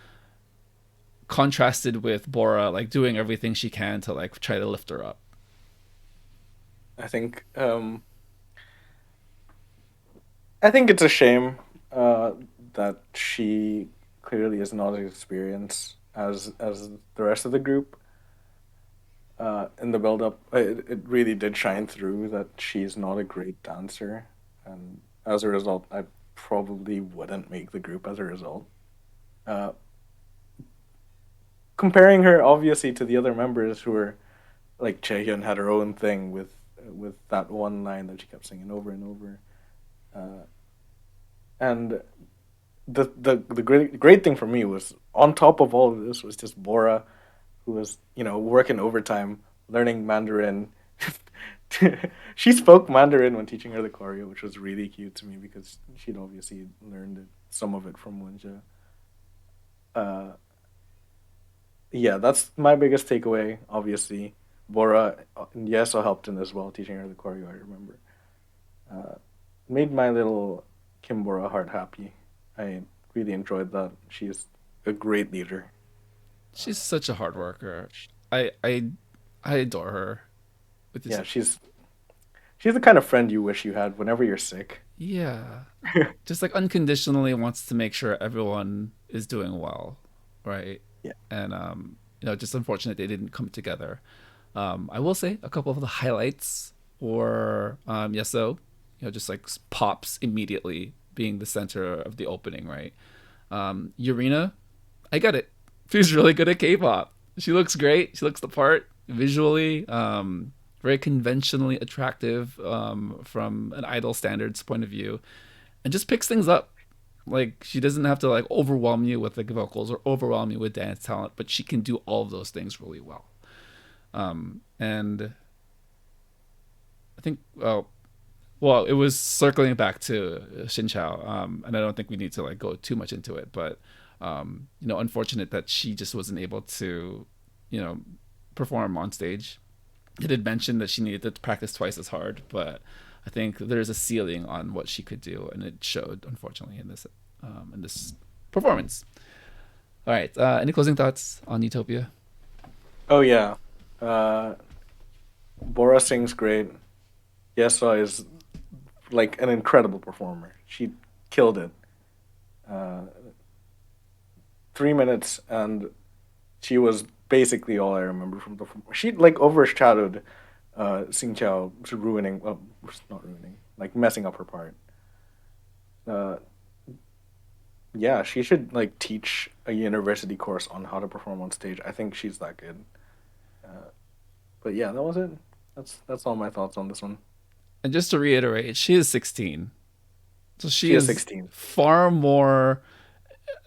[SPEAKER 1] contrasted with Bora like doing everything she can to like try to lift her up?
[SPEAKER 2] I think I think it's a shame that she clearly is not as experienced as the rest of the group. In the build up, it really did shine through that she's not a great dancer, and as a result, I probably wouldn't make the group as a result. Uh, Comparing her obviously to the other members who were like Chaehyun had her own thing with that one line that she kept singing over and over, uh, and the great thing for me was on top of all of this was just Bora, who was working overtime learning Mandarin. She spoke Mandarin when teaching her the choreo, which was really cute to me because she'd obviously learned some of it from Wenja. Uh, yeah, that's my biggest takeaway. Obviously, Bora and Yeso helped in as well, teaching her the choreo. I remember. Uh, Made my little Kim Bora heart happy. I really enjoyed that. She's a great leader.
[SPEAKER 1] She's such a hard worker. I I I adore her. With this,
[SPEAKER 2] Yeah, she's the kind of friend you wish you had whenever you're sick.
[SPEAKER 1] yeah, just like unconditionally wants to make sure everyone is doing well, right?
[SPEAKER 2] Yeah.
[SPEAKER 1] And just unfortunate they didn't come together. I will say a couple of the highlights were Yeso, just like pops immediately being the center of the opening, right? Urena, I get it. She's really good at K-pop. She looks great. She looks the part visually. Very conventionally attractive from an idol standards point of view, and just picks things up. Like she doesn't have to like overwhelm you with like vocals or overwhelm you with dance talent, but she can do all of those things really well. And I think well, it was circling back to Shinchao, and I don't think we need to like go too much into it, but unfortunate that she just wasn't able to, you know, perform on stage. It did mention that she needed to practice twice as hard, but I think there's a ceiling on what she could do, and it showed unfortunately in this performance. All right, any closing thoughts on Utopia?
[SPEAKER 2] Oh yeah, uh, Bora sings great. Yesa is like an incredible performer. She killed it. Uh, 3 minutes, and she was basically all I remember from the. She like overshadowed Sing Chao, ruining. Well, not ruining, like messing up her part. Uh, yeah, she should like teach a university course on how to perform on stage. I think she's that good. Uh, but yeah, that was it. That's all my thoughts on this one.
[SPEAKER 1] And just to reiterate, she is 16, so she
[SPEAKER 2] She is
[SPEAKER 1] is
[SPEAKER 2] 16.
[SPEAKER 1] far more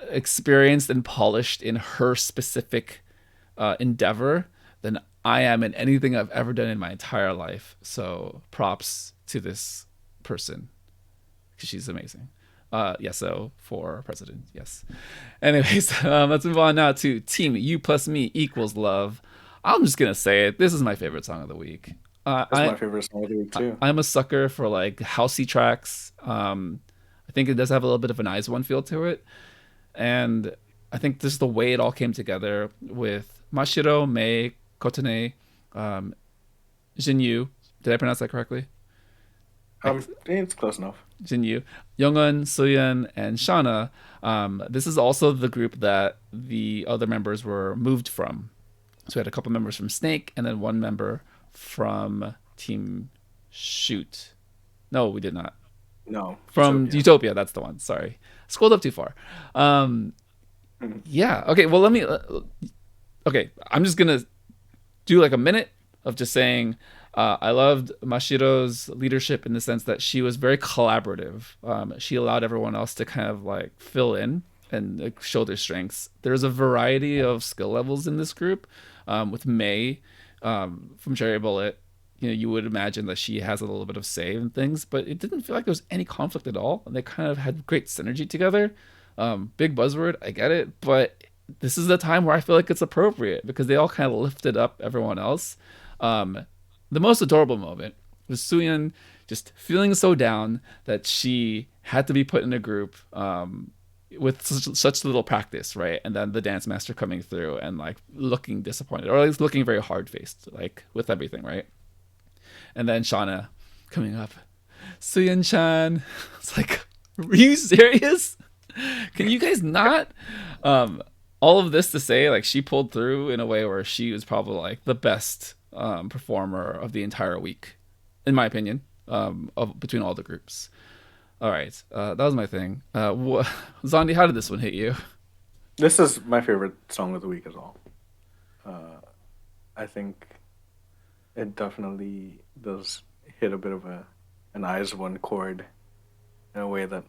[SPEAKER 1] experienced and polished in her specific endeavor than I am in anything I've ever done in my entire life. So props to this person because she's amazing. Yes, so for president, yes. Anyways, let's move on now to Team You Plus Me Equals Love. I'm just gonna say it. This is my favorite song of the week.
[SPEAKER 2] That's my favorite song of the week too.
[SPEAKER 1] I'm a sucker for like housey tracks. I think it does have a little bit of an Eyes One feel to it, and I think this is the way it all came together with Mashiro, Mei, Kotane, um, Jinyu. Did I pronounce that correctly?
[SPEAKER 2] It's close enough.
[SPEAKER 1] Jinyu, Youngun, Soyeon, and Shauna. This is also the group that the other members were moved from. So we had a couple members from Snake and then one member from Team Shoot. No, we did not.
[SPEAKER 2] No,
[SPEAKER 1] From Utopia, that's the one. Sorry. Scrolled up too far. Yeah. Okay, well, let me. Okay, I'm just going to do like a minute of just saying I loved Mashiro's leadership in the sense that she was very collaborative. She allowed everyone else to kind of like fill in and like, show their strengths. There's a variety of skill levels in this group. With May from Cherry Bullet, you know, you would imagine that she has a little bit of say in things, but it didn't feel like there was any conflict at all. And they kind of had great synergy together. Big buzzword, I get it, but this is the time where I feel like it's appropriate because they all kind of lifted up everyone else. The most adorable moment was Suyeon just feeling so down that she had to be put in a group with such little practice, right? And then the dance master coming through and like looking disappointed, or at least looking very hard faced, like with everything, right? And then Shauna coming up, Suyeon-chan. It's like, are you serious? Can you guys not? All of this to say, like, she pulled through in a way where she was probably like the best performer of the entire week, in my opinion, of between all the groups. All right, that was my thing. Zondy, how did this one hit you?
[SPEAKER 2] This is my favorite song of the week as well. I think it definitely does hit a bit of an eyes one chord in a way that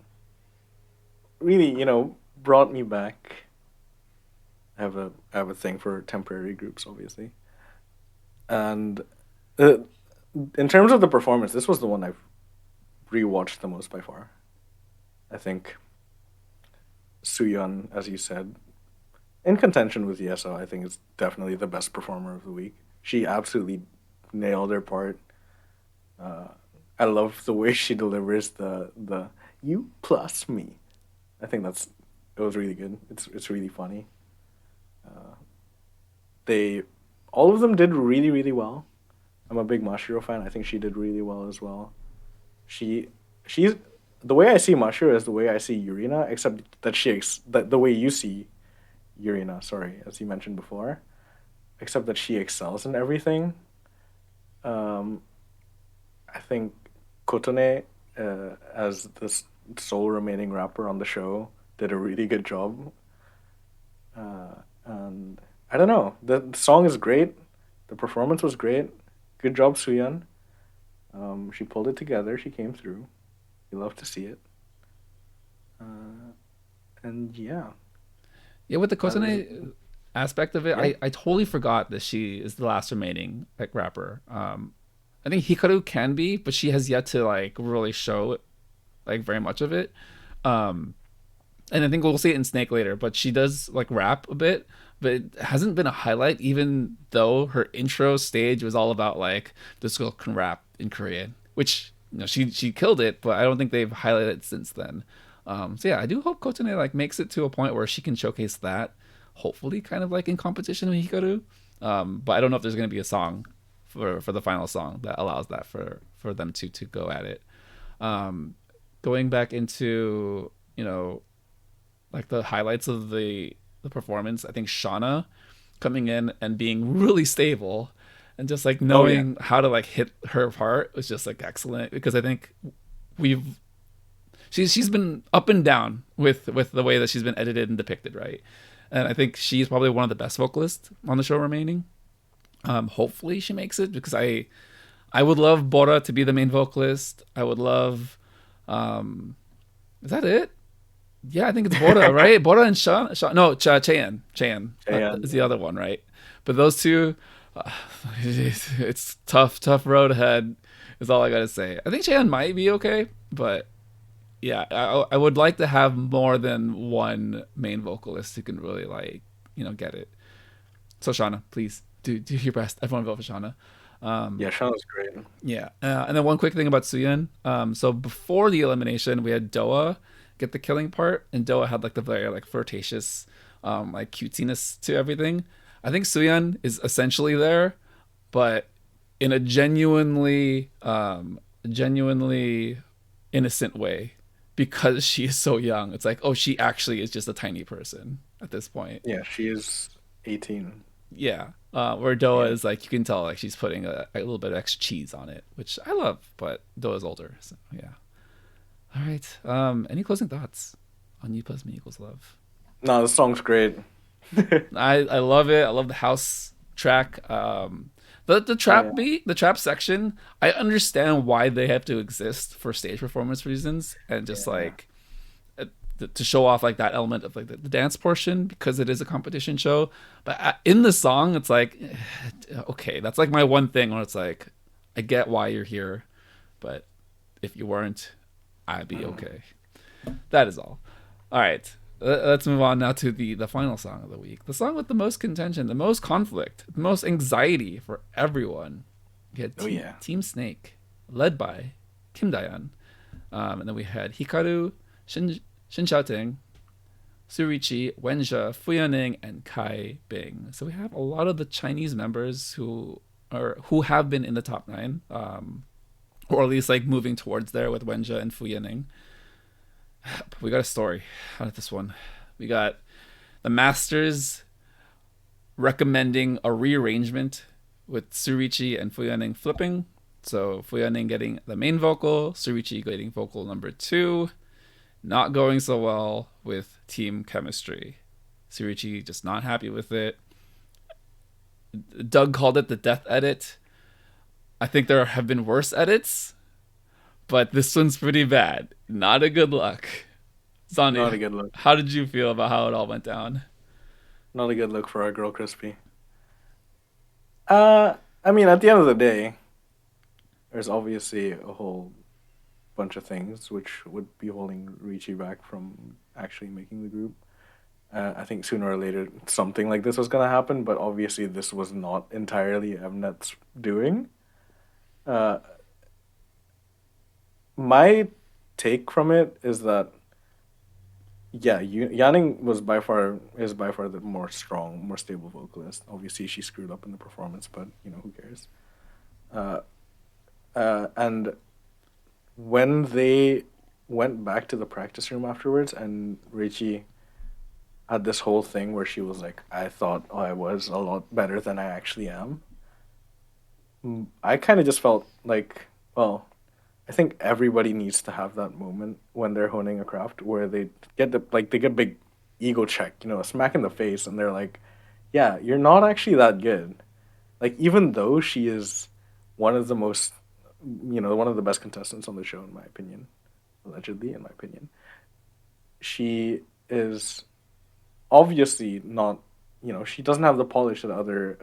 [SPEAKER 2] really, you know, brought me back. I have a thing for temporary groups, obviously, and in terms of the performance, this was the one I've rewatched the most by far. I think Suyeon, as you said, in contention with Yeso, I think is definitely the best performer of the week. She absolutely nailed her part. I love the way she delivers the "you plus me." I think it was really good. It's really funny. They all of them did really really well. I'm a big Mashiro fan. I think she did really well as well. She's the way I see Mashiro is the way I see Yurina, except that that the way you see Yurina, sorry, as you mentioned before, except that she excels in everything. I think Kotone, as the sole remaining rapper on the show, did a really good job. And I don't know, the song is great, the performance was great. Good job, Suyeon. She pulled it together. She came through. You love to see it. And yeah.
[SPEAKER 1] Yeah, with the Kosane aspect of it,
[SPEAKER 2] Yeah.
[SPEAKER 1] I totally forgot that she is the last remaining like rapper. I think Hikaru can be, but she has yet to like really show like very much of it. And I think we'll see it in Snake later, but she does like rap a bit, but it hasn't been a highlight, even though her intro stage was all about like this girl can rap in Korean, which you know she killed it, but I don't think they've highlighted it since then. So yeah, I do hope Kotane like makes it to a point where she can showcase that, hopefully kind of like in competition with Hikaru. But I don't know if there's gonna be a song for the final song that allows that for them to go at it. Going back into, you know, like the highlights of the performance, I think Shauna coming in and being really stable and just like knowing how to like hit her part was just like excellent, because I think she's been up and down with the way that she's been edited and depicted, right? And I think she's probably one of the best vocalists on the show remaining. Hopefully she makes it, because I would love Bora to be the main vocalist. I would love is that it? Yeah, I think it's Bora, right? Bora and Cheyan is the other one, right? But those two, it's tough road ahead is all I gotta say. I think Cheyan might be okay, but yeah, I would like to have more than one main vocalist who can really like, you know, get it. So Shauna, please do your best. Everyone vote for Shauna.
[SPEAKER 2] Yeah, Shauna's great.
[SPEAKER 1] Yeah, and then one quick thing about Suyeon. So before the elimination, we had Doa get the killing part, and Doa had like the very like flirtatious, like cutesiness to everything. I think Suyeon is essentially there, but in a genuinely innocent way, because she is so young. It's like, oh, she actually is just a tiny person at this point.
[SPEAKER 2] Yeah, she is 18.
[SPEAKER 1] Yeah. Where Doa is like, you can tell like she's putting a little bit of extra cheese on it, which I love, but Doa's older, so yeah. All right. Any closing thoughts on You Plus Me Equals Love?
[SPEAKER 2] No, the song's great.
[SPEAKER 1] I love it. I love the house track. The
[SPEAKER 2] Oh
[SPEAKER 1] trap
[SPEAKER 2] yeah.
[SPEAKER 1] beat, the trap section, I understand why they have to exist for stage performance reasons and just
[SPEAKER 2] Yeah.
[SPEAKER 1] like to show off like that element of like the dance portion because it is a competition show. But in the song, it's like, okay, that's like my one thing where it's like, I get why you're here, but if you weren't, I'd be
[SPEAKER 2] Mm.
[SPEAKER 1] okay. That is all. All right. Let's move on now to the final song of the week. The song with the most contention, the most conflict, the most anxiety for everyone. We had
[SPEAKER 2] Oh yeah.
[SPEAKER 1] Team Snake, led by Kim Dayan. And then we had Hikaru, Shin Xiaoting, Su Ruiqi, Wenjia, Fu Yaning, and Kai Bing. So we have a lot of the Chinese members who have been in the top 9, or at least like moving towards there with Wenjia and Fu Yaning. But we got a story out of this one. We got the Masters recommending a rearrangement with Su Ruiqi and Fu Yaning flipping. So Fu Yaning getting the main vocal, Su Ruiqi getting vocal number 2. Not going so well with team chemistry. Su Ruiqi just not happy with it. Doug called it the death edit. I think there have been worse edits, but this one's pretty bad. Not a good look.
[SPEAKER 2] Not
[SPEAKER 1] Zondy,
[SPEAKER 2] a good look.
[SPEAKER 1] how did you feel about how it all went down?
[SPEAKER 2] Not a good look for our girl Crispy. I mean, at the end of the day, there's obviously a whole bunch of things which would be holding Ricci back from actually making the group. I think sooner or later something like this was gonna happen, but obviously this was not entirely Mnet's doing. Uh, my take from it is that yeah, Yanning is by far the more strong, more stable vocalist. Obviously, she screwed up in the performance, but who cares? Uh, and when they went back to the practice room afterwards, and Ricci had this whole thing where she was like, "I thought I was a lot better than I actually am." I kind of just felt like, well, I think everybody needs to have that moment when they're honing a craft where they get big ego check, a smack in the face, and they're like, "Yeah, you're not actually that good." Like even though she is one of the most, one of the best contestants on the show, in my opinion, allegedly, in my opinion, she is obviously not. She doesn't have the polish that other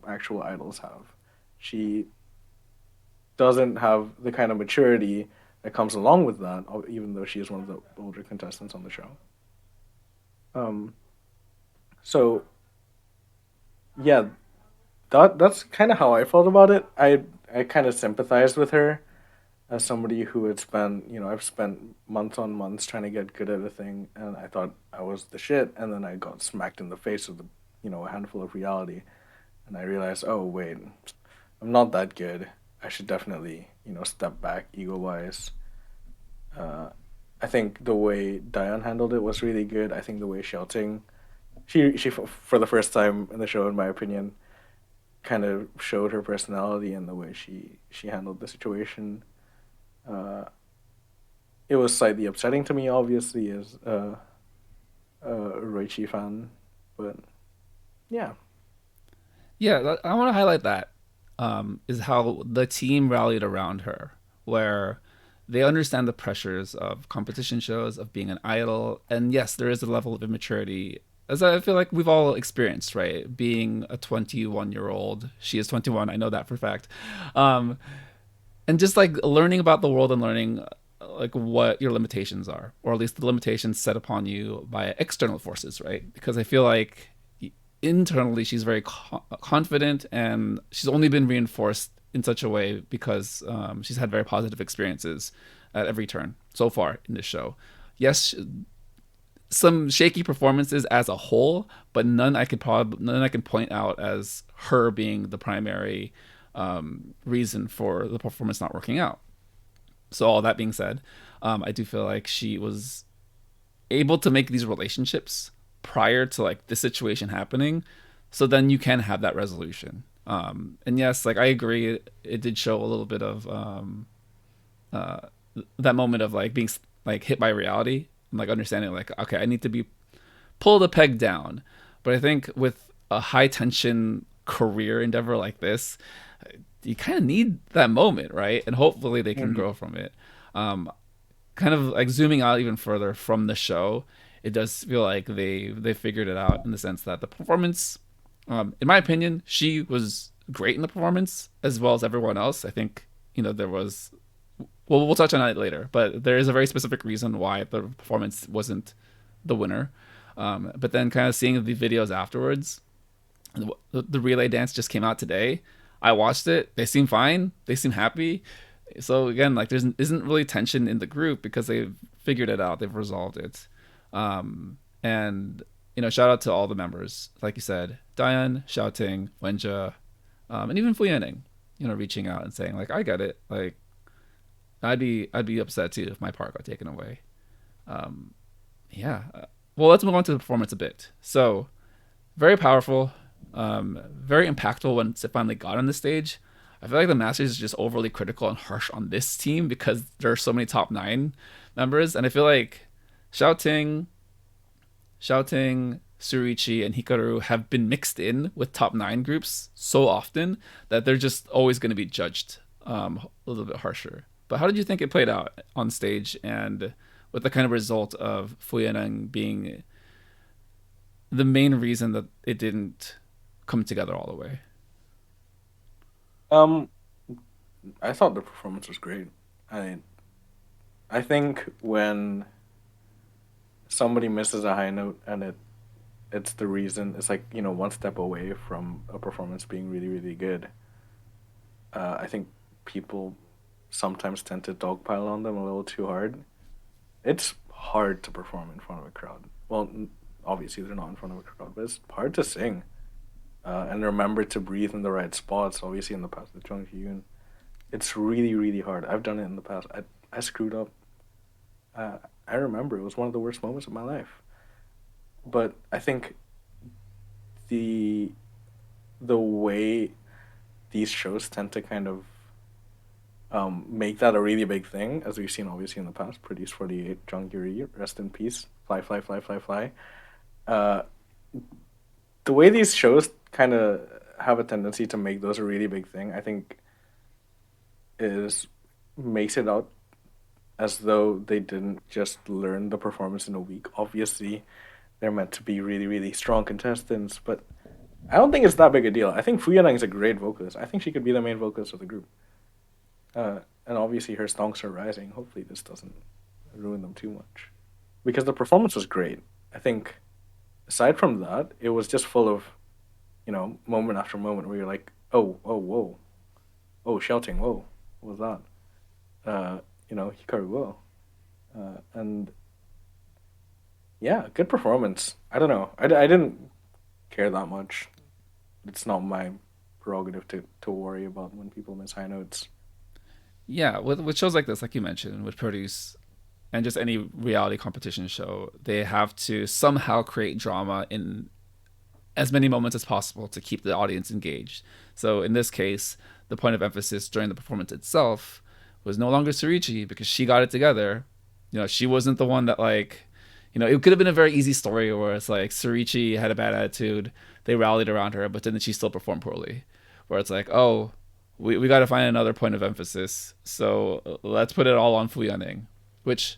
[SPEAKER 2] actual idols have. She doesn't have the kind of maturity that comes along with that, even though she is one of the older contestants on the show. Um, so yeah, that's kind of how I felt about it. I kind of sympathized with her as somebody who had spent, I've spent months on months trying to get good at a thing, and I thought I was the shit, and then I got smacked in the face with a handful of reality, and I realized, oh wait, I'm not that good. I should definitely, step back ego wise. Uh, I think the way Diane handled it was really good. I think the way shouting, for the first time in the show, in my opinion, kind of showed her personality and the way she handled the situation. Uh, it was slightly upsetting to me, obviously, as a Roichi fan, but yeah.
[SPEAKER 1] Yeah, I want to highlight that is how the team rallied around her, where they understand the pressures of competition shows, of being an idol, and yes, there is a level of immaturity, as I feel like we've all experienced, right? Being a 21-year-old, she is 21, I know that for a fact, um, and just like learning about the world and learning like what your limitations are, or at least the limitations set upon you by external forces, right? Because I feel like internally she's very confident, and she's only been reinforced in such a way because she's had very positive experiences at every turn so far in this show. Yes, some shaky performances as a whole, but none I can point out as her being the primary reason for the performance not working out. So all that being said, I do feel like she was able to make these relationships prior to like this situation happening, so then you can have that resolution. And yes, like I agree, it did show a little bit of uh, that moment of like being like hit by reality and like understanding like, okay, I need to be pull the peg down. But I think with a high tension career endeavor like this, you kind of need that moment, right? And hopefully they can grow from it. Kind of like zooming out even further from the show, it does feel like they figured it out in the sense that the performance, in my opinion, she was great in the performance as well as everyone else. I think there was. Well, we'll touch on it later, but there is a very specific reason why the performance wasn't the winner. But then, kind of seeing the videos afterwards, the relay dance just came out today. I watched it. They seem fine. They seem happy. So again, like there isn't really tension in the group because they've figured it out. They've resolved it. And shout out to all the members, like you said, Diane, Xiaoting, Wenjia, and even Fu Yanning, reaching out and saying like, I get it. Like, I'd be upset too if my part got taken away. Yeah. Well, let's move on to the performance a bit. So, very powerful, very impactful once it finally got on the stage. I feel like the Masters is just overly critical and harsh on this team because there are so many top 9 members, and I feel like Xiaoting, Su Ruiqi, and Hikaru have been mixed in with top 9 groups so often that they're just always going to be judged a little bit harsher. But how did you think it played out on stage, and with the kind of result of Fu Yaneng being the main reason that it didn't come together all the way?
[SPEAKER 2] I thought the performance was great. I think when somebody misses a high note and it's the reason, it's like, one step away from a performance being really, really good. I think people sometimes tend to dogpile on them a little too hard. It's hard to perform in front of a crowd. Well, obviously they're not in front of a crowd, but it's hard to sing. And remember to breathe in the right spots. Obviously, in the past with Jung Hyun, it's really, really hard. I've done it in the past. I screwed up. I remember it was one of the worst moments of my life. But I think the way these shows tend to kind of make that a really big thing, as we've seen obviously in the past. Produce 48, Jung Yuri, rest in peace. Fly, fly, fly, fly, fly. The way these shows kind of have a tendency to make those a really big thing, I think, makes it out as though they didn't just learn the performance in a week. Obviously, they're meant to be really, really strong contestants, but I don't think it's that big a deal. I think Fu Yanang is a great vocalist. I think she could be the main vocalist of the group. And obviously her songs are rising. Hopefully this doesn't ruin them too much. Because the performance was great. I think aside from that, it was just full of, moment after moment where you're like, oh, whoa. Oh, shouting, whoa. What was that? Hikaru, whoa. And yeah, good performance. I don't know. I didn't care that much. It's not my prerogative to worry about when people miss high notes.
[SPEAKER 1] Yeah, with shows like this, like you mentioned, with Produce and just any reality competition show, they have to somehow create drama in as many moments as possible to keep the audience engaged. So in this case, the point of emphasis during the performance itself was no longer Su Ruiqi because she got it together. She wasn't the one that it could have been a very easy story where it's like Su Ruiqi had a bad attitude, they rallied around her, but then she still performed poorly. Where it's like, oh, we got to find another point of emphasis, so let's put it all on Fu Yanning, which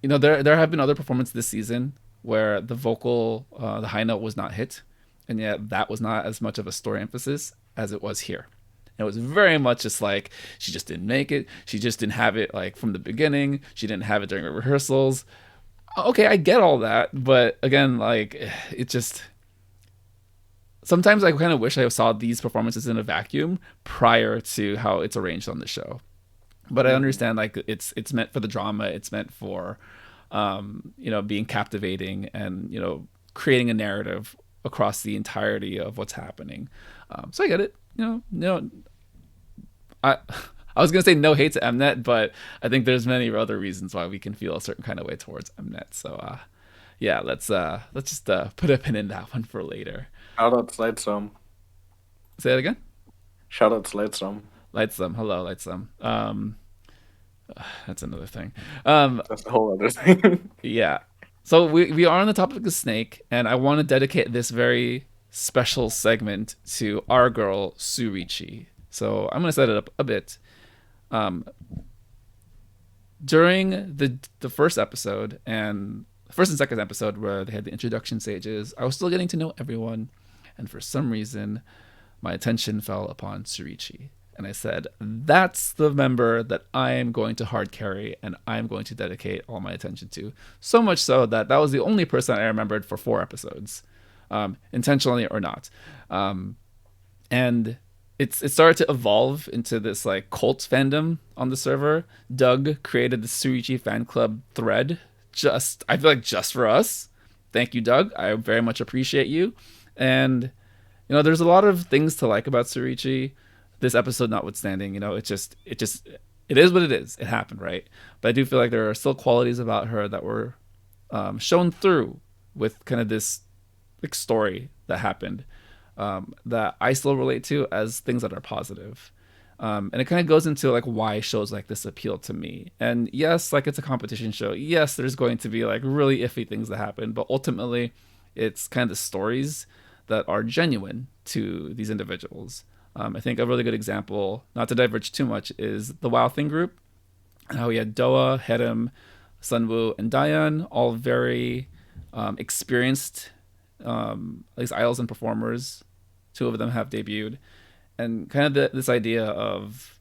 [SPEAKER 1] there have been other performances this season where the the high note was not hit, and yet that was not as much of a story emphasis as it was here. It was very much just like she just didn't make it. She just didn't have it like from the beginning. She didn't have it during rehearsals. Okay, I get all that, but again, like it just. Sometimes I kind of wish I saw these performances in a vacuum prior to how it's arranged on the show. But I understand like it's meant for the drama. It's meant for, being captivating and creating a narrative across the entirety of what's happening. So I get it. I was gonna say no hate to Mnet, but I think there's many other reasons why we can feel a certain kind of way towards Mnet. So yeah, let's just put a pin in that one for later.
[SPEAKER 2] Shout out to Lightsum.
[SPEAKER 1] Say it again.
[SPEAKER 2] Shout out to Lightsum.
[SPEAKER 1] Lightsum, hello, Lightsum. That's another thing.
[SPEAKER 2] That's a whole other thing.
[SPEAKER 1] Yeah. So we are on the topic of Snake, and I want to dedicate this very special segment to our girl Su Ruiqi. So I'm gonna set it up a bit. Um, During the first episode and first and second episode where they had the introduction stages, I was still getting to know everyone, and for some reason, my attention fell upon Su Ruiqi. And I said, that's the member that I am going to hard carry and I'm going to dedicate all my attention to. So much so that was the only person I remembered for 4 episodes, intentionally or not. And it started to evolve into this like cult fandom on the server. Doug created the Su Ruiqi fan club thread, I feel like just for us. Thank you, Doug. I very much appreciate you. And there's a lot of things to like about Su Ruiqi. This episode notwithstanding, it is what it is. It happened, right? But I do feel like there are still qualities about her that were shown through with kind of this like story that happened that I still relate to as things that are positive. And it kind of goes into like why shows like this appeal to me. And yes, like it's a competition show. Yes, there's going to be like really iffy things that happen, but ultimately it's kind of the stories that are genuine to these individuals. I think a really good example, not to diverge too much, is the Wow Thing group. How we had Doa, Hedem, Sunwoo, and Dayan, all very experienced, at least idols and performers. 2 of them have debuted. And kind of this idea of,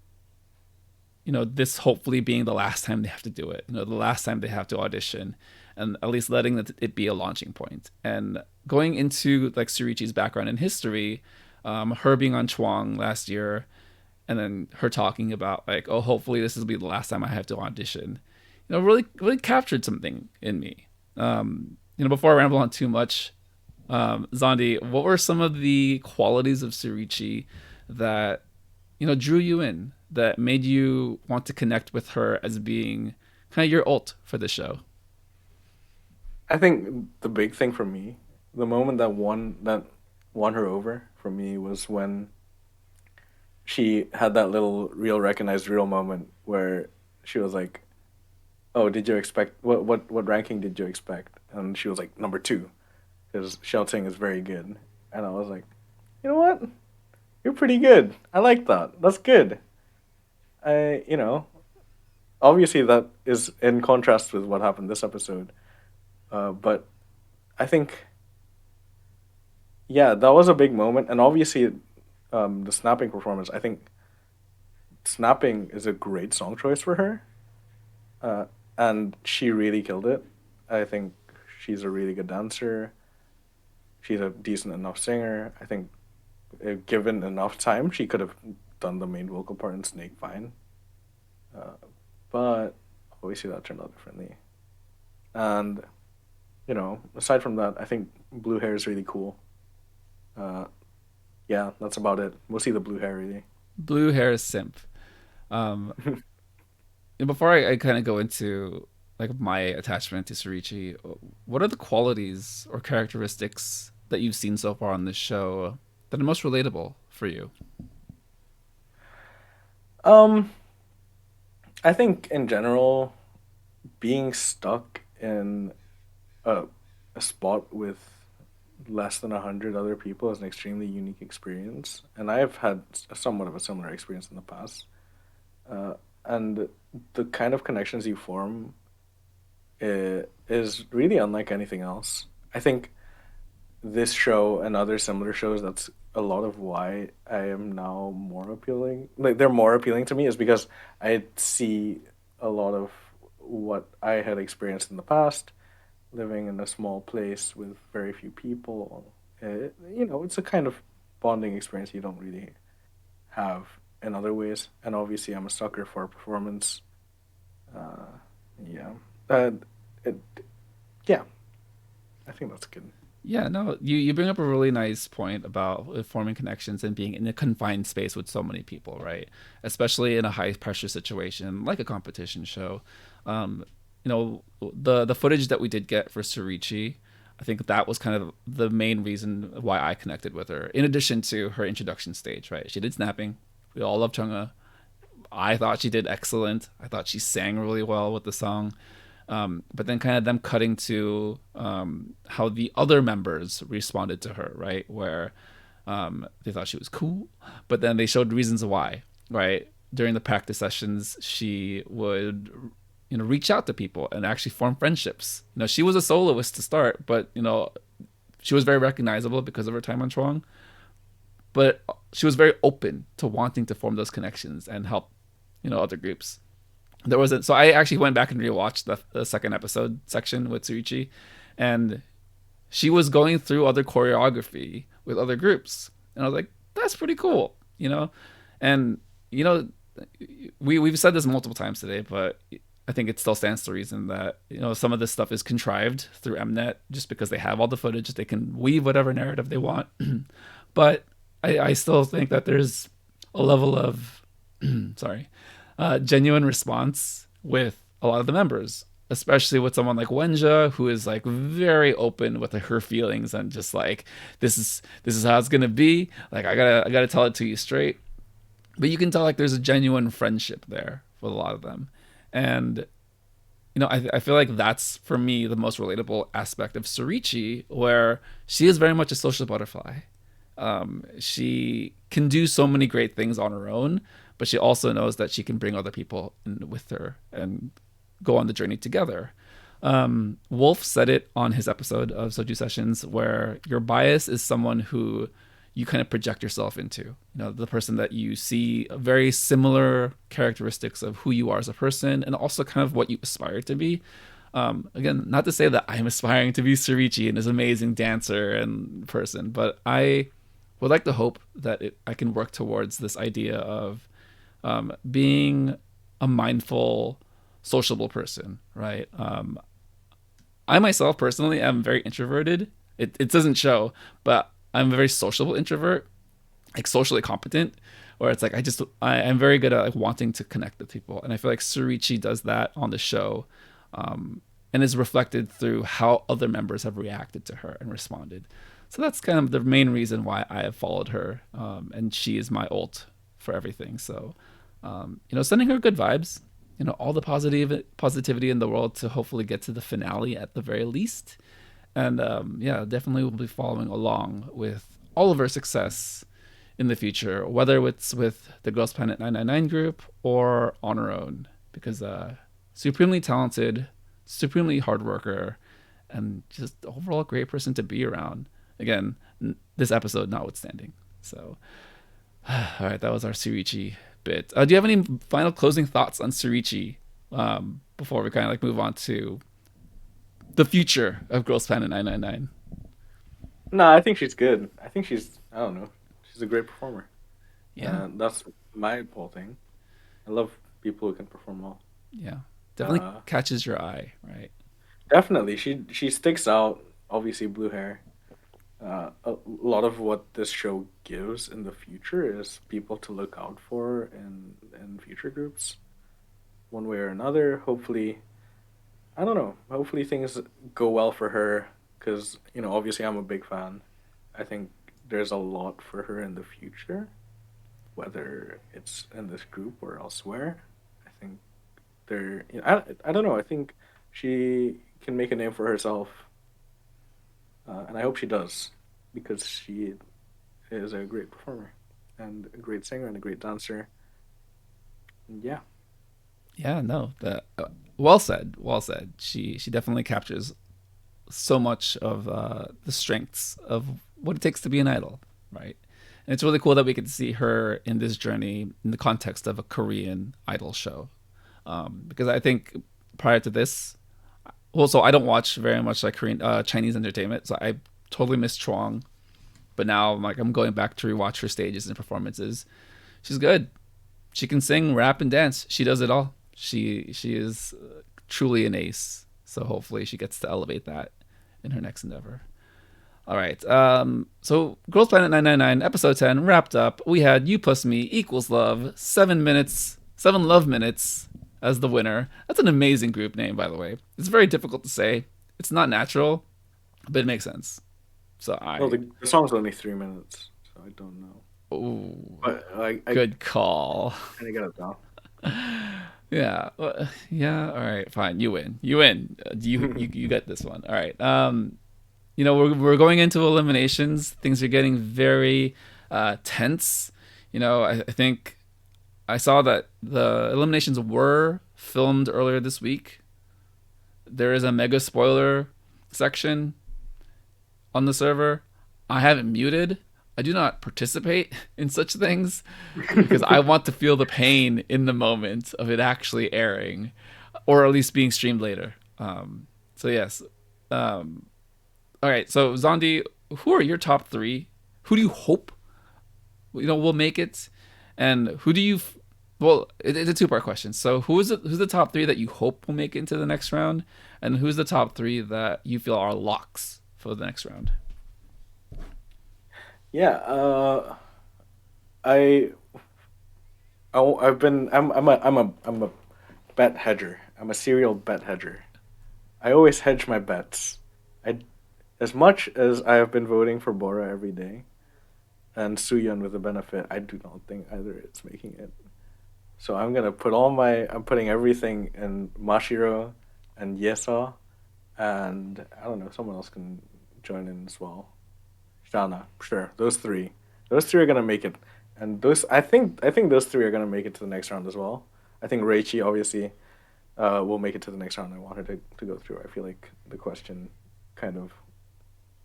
[SPEAKER 1] this hopefully being the last time they have to do it, the last time they have to audition, and at least letting it be a launching point. And going into like Su Ruiqi's background and history, her being on Chuang last year, and then her talking about like, oh, hopefully this will be the last time I have to audition, really, really captured something in me. Before I ramble on too much, Zondy, what were some of the qualities of Su Ruiqi that, drew you in, that made you want to connect with her as being kind of your ult for the show?
[SPEAKER 2] I think the big thing for me, the moment that won her over for me, was when she had that little real recognized real moment where she was like, "Oh, did you expect what ranking did you expect?" And she was like, "number 2, because shouting is very good." And I was like, "You know what? You're pretty good. I like that. That's good." Obviously that is in contrast with what happened this episode, but I think, yeah, that was a big moment. And obviously, the snapping performance, I think snapping is a great song choice for her. And she really killed it. I think she's a really good dancer. She's a decent enough singer. I think if given enough time, she could have done the main vocal part in Snake fine. But obviously that turned out differently. And, aside from that, I think blue hair is really cool. Yeah, that's about it. Mostly the blue hair, really.
[SPEAKER 1] Blue hair is simp. Um, Before I kind of go into like my attachment to Su Ruiqi, what are the qualities or characteristics that you've seen so far on this show that are most relatable for you?
[SPEAKER 2] I think in general, being stuck in a spot with less than 100 other people is an extremely unique experience, and I've had somewhat of a similar experience in the past. And the kind of connections you form is really unlike anything else. I think this show and other similar shows, that's a lot of why I am now more appealing. Like, they're more appealing to me is because I see a lot of what I had experienced in the past, living in a small place with very few people. It's a kind of bonding experience you don't really have in other ways. And obviously, I'm a sucker for performance. Yeah. It, yeah. I think that's good.
[SPEAKER 1] Yeah, no, you bring up a really nice point about forming connections and being in a confined space with so many people, right? Especially in a high pressure situation like a competition show. The footage that we did get for Su Ruiqi, I think that was kind of the main reason why I connected with her. In addition to her introduction stage, right? She did snapping. We all love Chungha. I thought she did excellent. I thought she sang really well with the song. But then kind of them cutting to how the other members responded to her, right? Where they thought she was cool, but then they showed reasons why, right? During the practice sessions, she would, reach out to people and actually form friendships. She was a soloist to start, but she was very recognizable because of her time on Chuang. But she was very open to wanting to form those connections and help, other groups. There wasn't. So I actually went back and rewatched the second episode section with Su Ruiqi, and she was going through other choreography with other groups, and I was like, that's pretty cool, And we've said this multiple times today, but I think it still stands to reason that some of this stuff is contrived through Mnet just because they have all the footage, they can weave whatever narrative they want. But I still think that there's a level of genuine response with a lot of the members, especially with someone like Wenja, who is like very open with her feelings and just like, this is how it's gonna be. Like I gotta tell it to you straight. But you can tell like there's a genuine friendship there with a lot of them. And I feel like that's for me the most relatable aspect of Su Ruiqi, where she is very much a social butterfly. She can do so many great things on her own, but she also knows that she can bring other people in with her and go on the journey together. Wolf said it on his episode of Soju Sessions, where your bias is someone who you kind of project yourself into, the person that you see very similar characteristics of who you are as a person and also kind of what you aspire to be. Again, not to say that I'm aspiring to be Su Ruiqi and this amazing dancer and person, but I would like to hope that I can work towards this idea of being a mindful, sociable person, right? I myself personally am very introverted. It doesn't show, but I'm a very sociable introvert, like socially competent, where it's like I'm very good at like wanting to connect with people, and I feel like Su Ruiqi does that on the show, and is reflected through how other members have reacted to her and responded. So that's kind of the main reason why I have followed her, and she is my ult for everything. So, sending her good vibes, all the positivity in the world to hopefully get to the finale at the very least. And definitely will be following along with all of her success in the future, whether it's with the Girls Planet 999 group or on her own, because supremely talented, supremely hard worker, and just overall great person to be around. Again, this episode notwithstanding. So, all right, that was our Su Ruiqi bit. Do you have any final closing thoughts on Su Ruiqi before we kind of like move on to the future of Girls Planet 999?
[SPEAKER 2] No, I think she's good. I think I don't know, she's a great performer.
[SPEAKER 1] Yeah.
[SPEAKER 2] That's my whole thing. I love people who can perform well.
[SPEAKER 1] Yeah. Definitely catches your eye, right?
[SPEAKER 2] Definitely. She sticks out, obviously blue hair. A lot of what this show gives in the future is people to look out for in future groups, one way or another. Hopefully, I don't know. Hopefully things go well for her because, obviously I'm a big fan. I think there's a lot for her in the future, whether it's in this group or elsewhere. I think I don't know. I think she can make a name for herself, and I hope she does because she is a great performer and a great singer and a great dancer. And yeah.
[SPEAKER 1] Yeah, no, well said. Well said. She definitely captures so much of the strengths of what it takes to be an idol, right? And it's really cool that we get to see her in this journey in the context of a Korean idol show, because I think prior to this, so I don't watch very much like Korean Chinese entertainment, so I totally missed Chuang, but now I'm going back to rewatch her stages and performances. She's good. She can sing, rap, and dance. She does it all. She is truly an ace. So hopefully she gets to elevate that in her next endeavor. All right. So Girls Planet 999 episode 10 wrapped up. We had You Plus Me Equals Love, 7 love minutes as the winner. That's an amazing group name, by the way. It's very difficult to say. It's not natural, but it makes sense. So
[SPEAKER 2] Well, the song's only 3 minutes, so I don't know.
[SPEAKER 1] Ooh,
[SPEAKER 2] But
[SPEAKER 1] good call.
[SPEAKER 2] I got it down.
[SPEAKER 1] Yeah. Yeah. All right. Fine. You win. You win. You get this one. All right. We're going into eliminations. Things are getting very tense. I think I saw that the eliminations were filmed earlier this week. There is a mega spoiler section on the server. I have it muted. I do not participate in such things because I want to feel the pain in the moment of it actually airing, or at least being streamed later. So yes. All right. So Zondy, who are your top three? Who do you hope will make it, and who do you? Well, it's a two-part question. So who's the top three that you hope will make it into the next round, and who's the top three that you feel are locks for the next round?
[SPEAKER 2] Yeah, I, I've been, I'm a bet hedger. I'm a serial bet hedger. I always hedge my bets. I, as much as I have been voting for Bora every day and Suyeon with the benefit, I do not think either is making it. So I'm putting everything in Mashiro and Yesa, and I don't know, someone else can join in as well. Shana, sure, those three are gonna make it, and I think those three are gonna make it to the next round as well. I think Reichi obviously will make it to the next round. I want her to go through. I feel like the question kind of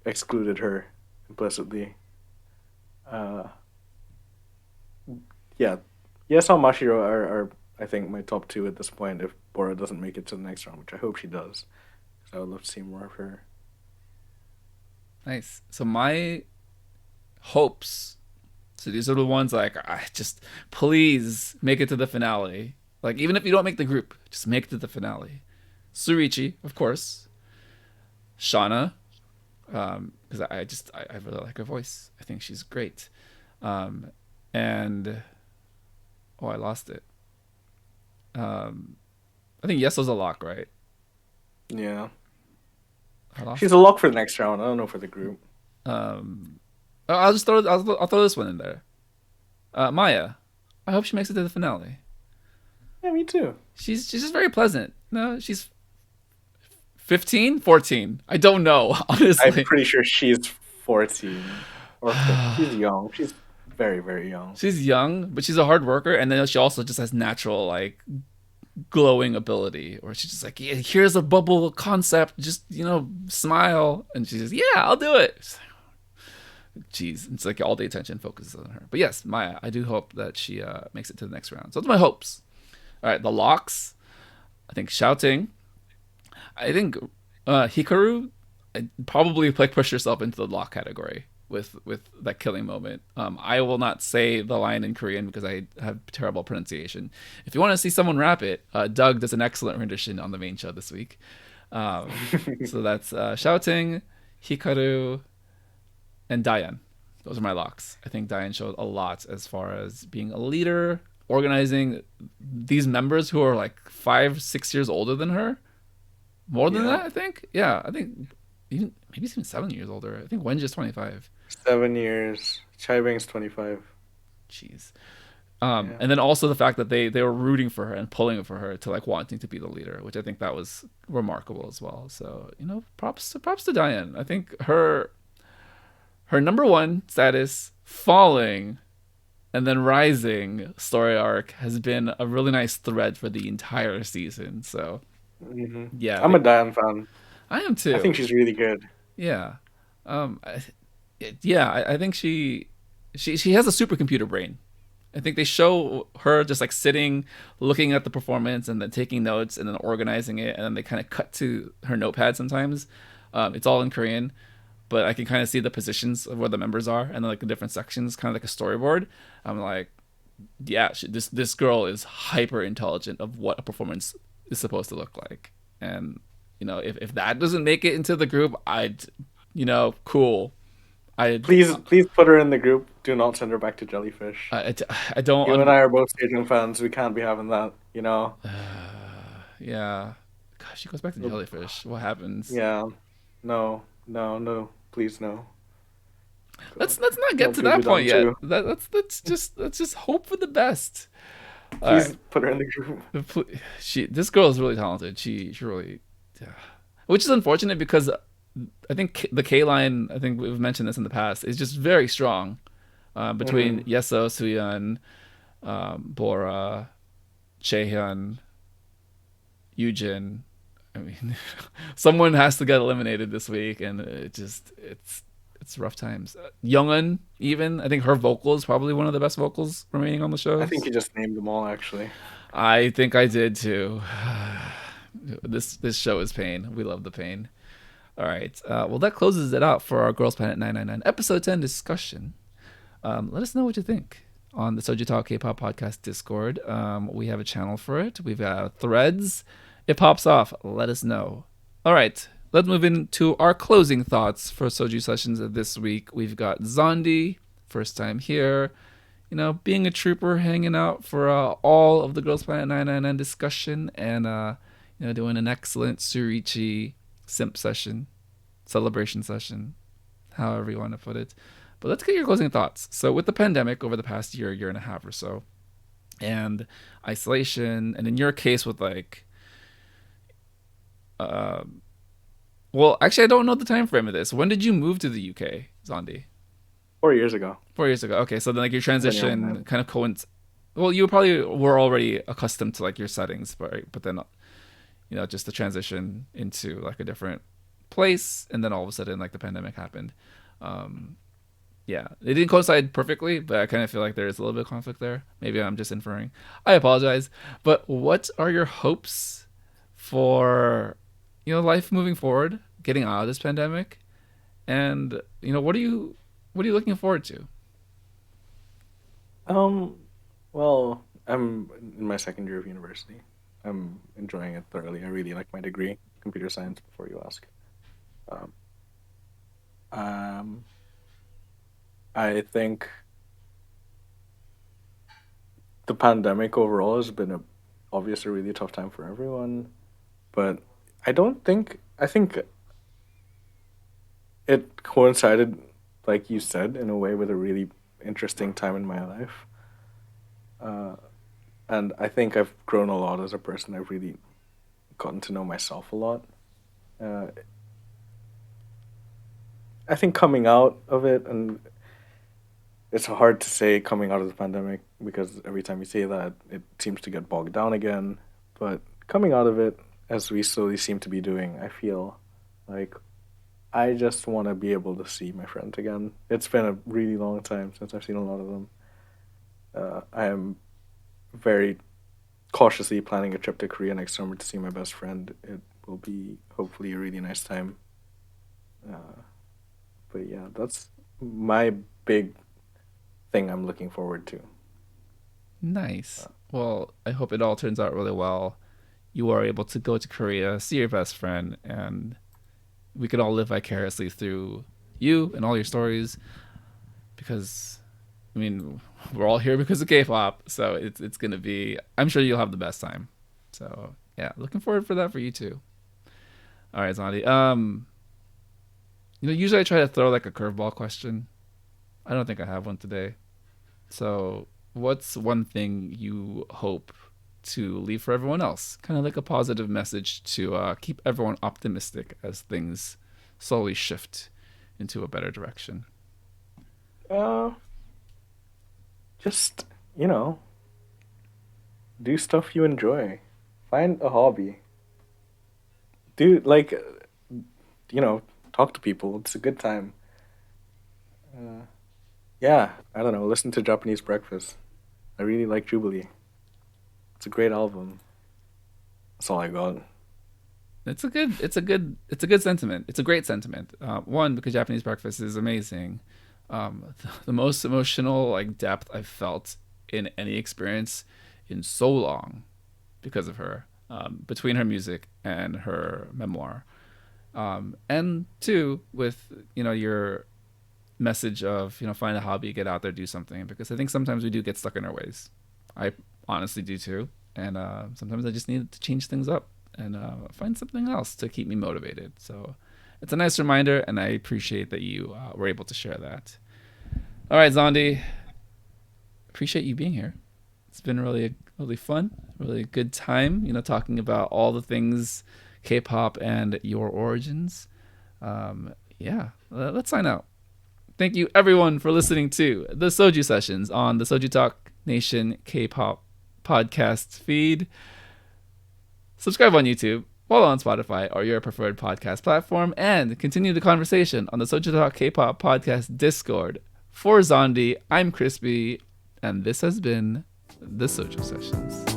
[SPEAKER 2] excluded her implicitly. Uh, yeah, Yesa and Mashiro are I think my top two at this point. If Bora doesn't make it to the next round, which I hope she does, because I would love to see more of her.
[SPEAKER 1] Nice. So my hopes. So these are the ones like I just please make it to the finale. Like even if you don't make the group, just make it to the finale. Su Ruiqi, of course. Shauna, because I really like her voice. I think she's great. And I lost it. I think Yeso's a lock, right?
[SPEAKER 2] Yeah,
[SPEAKER 1] I lost
[SPEAKER 2] she's
[SPEAKER 1] it.
[SPEAKER 2] a lock for the next round. I don't know for the group.
[SPEAKER 1] Um, I'll just throw. I'll throw this one in there. Maya. I hope she makes it to the finale.
[SPEAKER 2] Yeah, me too.
[SPEAKER 1] She's just very pleasant. No, she's 15, 14. I don't know,
[SPEAKER 2] I'm
[SPEAKER 1] honestly.
[SPEAKER 2] pretty sure she's 14 or 15. She's young. She's very, very young.
[SPEAKER 1] She's young, but she's a hard worker, and then she also just has natural like glowing ability, or she's just like, yeah, here's a bubble concept, just smile, and she's just, yeah, I'll do it. Jeez, it's like all the attention focuses on her. But yes, Maya, I do hope that she makes it to the next round. So that's my hopes. All right, the locks. I think shouting. I think Hikaru probably like push yourself into the lock category with that killing moment. I will not say the line in Korean because I have terrible pronunciation. If you want to see someone rap it, Doug does an excellent rendition on the main show this week. So that's shouting, Hikaru, and Diane. Those are my locks. I think Diane showed a lot as far as being a leader, organizing these members who are like 5-6 years older than her. More than
[SPEAKER 2] Yeah,
[SPEAKER 1] that, I think. Yeah, I think maybe it's even 7 years older. I think Wenji's 25.
[SPEAKER 2] 7 years. Chai Bang's 25.
[SPEAKER 1] Jeez.
[SPEAKER 2] Yeah.
[SPEAKER 1] And then also the fact that they were rooting for her and pulling for her to like wanting to be the leader, which I think that was remarkable as well. So props to Diane. I think her number one status falling and then rising story arc has been a really nice thread for the entire season. So yeah,
[SPEAKER 2] I'm a Diane fan.
[SPEAKER 1] I am
[SPEAKER 2] I
[SPEAKER 1] too.
[SPEAKER 2] think she's really good.
[SPEAKER 1] Yeah. I, yeah, I think she has a supercomputer brain. I think they show her just like sitting, looking at the performance, and then taking notes, and then organizing it, and then they kind of cut to her notepad sometimes. It's all in Korean, but I can kind of see the positions of where the members are, and then like the different sections, kind of like a storyboard. I'm like, yeah, this girl is hyper intelligent of what a performance is supposed to look like, and if that doesn't make it into the group, I'd cool. I
[SPEAKER 2] Please put her in the group. Do not send her back to Jellyfish.
[SPEAKER 1] I, I don't
[SPEAKER 2] You and I are both Sejong fans. We can't be having that, you know?
[SPEAKER 1] yeah. Gosh, she goes back to
[SPEAKER 2] So,
[SPEAKER 1] jellyfish. What happens?
[SPEAKER 2] yeah. No, no, no. Please, no. God.
[SPEAKER 1] Let's not get
[SPEAKER 2] Don't
[SPEAKER 1] to
[SPEAKER 2] do
[SPEAKER 1] that point yet.
[SPEAKER 2] too.
[SPEAKER 1] Let's just hope for the best. All right.
[SPEAKER 2] Please put her in the group.
[SPEAKER 1] This girl is really talented. She really, yeah. Which is unfortunate because I think the K line, I think we've mentioned this in the past, is just very strong. Between
[SPEAKER 2] Mm-hmm.
[SPEAKER 1] Yeso, Suyeon, Bora, Chaehyun, Yujin. I mean, someone has to get eliminated this week, and it's rough times. Youngun, even I think her vocal is probably one of the best vocals remaining on the
[SPEAKER 2] I think
[SPEAKER 1] shows.
[SPEAKER 2] you just named them all, actually.
[SPEAKER 1] I think I did too. This show is pain. We love the pain. All right. Well, that closes it out for our Girls Planet 999 episode 10 discussion. Let us know what you think on the SojuTalk K-pop podcast Discord. We have a channel for it. We've got threads. It pops off. Let us know. All right. Let's move into our closing thoughts for Soju sessions of this week. We've got Zondy, first time here. You know, being a trooper, hanging out for all of the Girls Planet 999 discussion, and doing an excellent Su Ruiqi simp session, celebration session, however you want to put it. But let's get your closing thoughts. So, with the pandemic over the past year and a half or so, and isolation, and in your case with uh, well, actually, I don't know the time frame of this. When did you move to the UK, Zondi?
[SPEAKER 2] 4 years ago.
[SPEAKER 1] 4 years ago. Okay, so then your
[SPEAKER 2] 2009.
[SPEAKER 1] transition kind of Well, you probably were already accustomed to your settings, but then just the transition into a different place, and then all of a sudden the pandemic happened. Um, yeah, it didn't coincide perfectly, but I kind of feel like there is a little bit of conflict there. Maybe I'm just inferring. I apologize. But what are your hopes for life moving forward, getting out of this pandemic, and what are you looking forward to?
[SPEAKER 2] Um, well, I'm in my second year of university. I'm enjoying it thoroughly. I really like my degree, computer science, before you ask. Um, um, I think the pandemic overall has been obviously a really tough time for everyone, but I think it coincided, like you said, in a way with a really interesting time in my life. Uh, and I think I've grown a lot as a person. I've really gotten to know myself a lot. Uh, I think coming out of it, and it's hard to say coming out of the pandemic because every time you say that, it seems to get bogged down again. But coming out of it, as we slowly seem to be doing, I feel like I just want to be able to see my friends again. It's been a really long time since I've seen a lot of them. I am very cautiously planning a trip to Korea next summer to see my best friend. It will be hopefully a really nice time. Uh, but yeah, that's my big thing I'm looking forward to.
[SPEAKER 1] Nice. Well, I hope it all turns out really well. You are able to go to Korea, see your best friend, and we could all live vicariously through you and all your stories. Because, I mean, we're all here because of K-pop, so it's gonna be. I'm sure you'll have the best time. So yeah, looking forward for that for you too. All right, Zondi. Usually I try to throw a curveball question. I don't think I have one today. So, what's one thing you hope to leave for everyone else? Kind of like a positive message to keep everyone optimistic as things slowly shift into a better direction.
[SPEAKER 2] Uh, just, do stuff you enjoy. Find a hobby. Do, talk to people. It's a good time. Uh, yeah, I don't know. Listen to Japanese Breakfast. I really like Jubilee. It's a great album. That's all I got.
[SPEAKER 1] It's a good sentiment. It's a great sentiment. One, because Japanese Breakfast is amazing. The most emotional depth I've felt in any experience in so long because of her. Between her music and her memoir, and two, with your message of find a hobby, get out there, do something. Because I think sometimes we do get stuck in our ways. I honestly do too, and sometimes I just need to change things up and find something else to keep me motivated. So it's a nice reminder, and I appreciate that you were able to share that. All right, Zondi, appreciate you being here. It's been really really fun, really good time, talking about all the things K-pop and your origins. Let's sign out. Thank you everyone for listening to the Soju Sessions on the SojuTalk Nation K-pop podcast feed. Subscribe on YouTube, follow on Spotify or your preferred podcast platform, and continue the conversation on the SojuTalk K-pop podcast Discord. For Zondy, I'm Crispy, and this has been the Soju Sessions.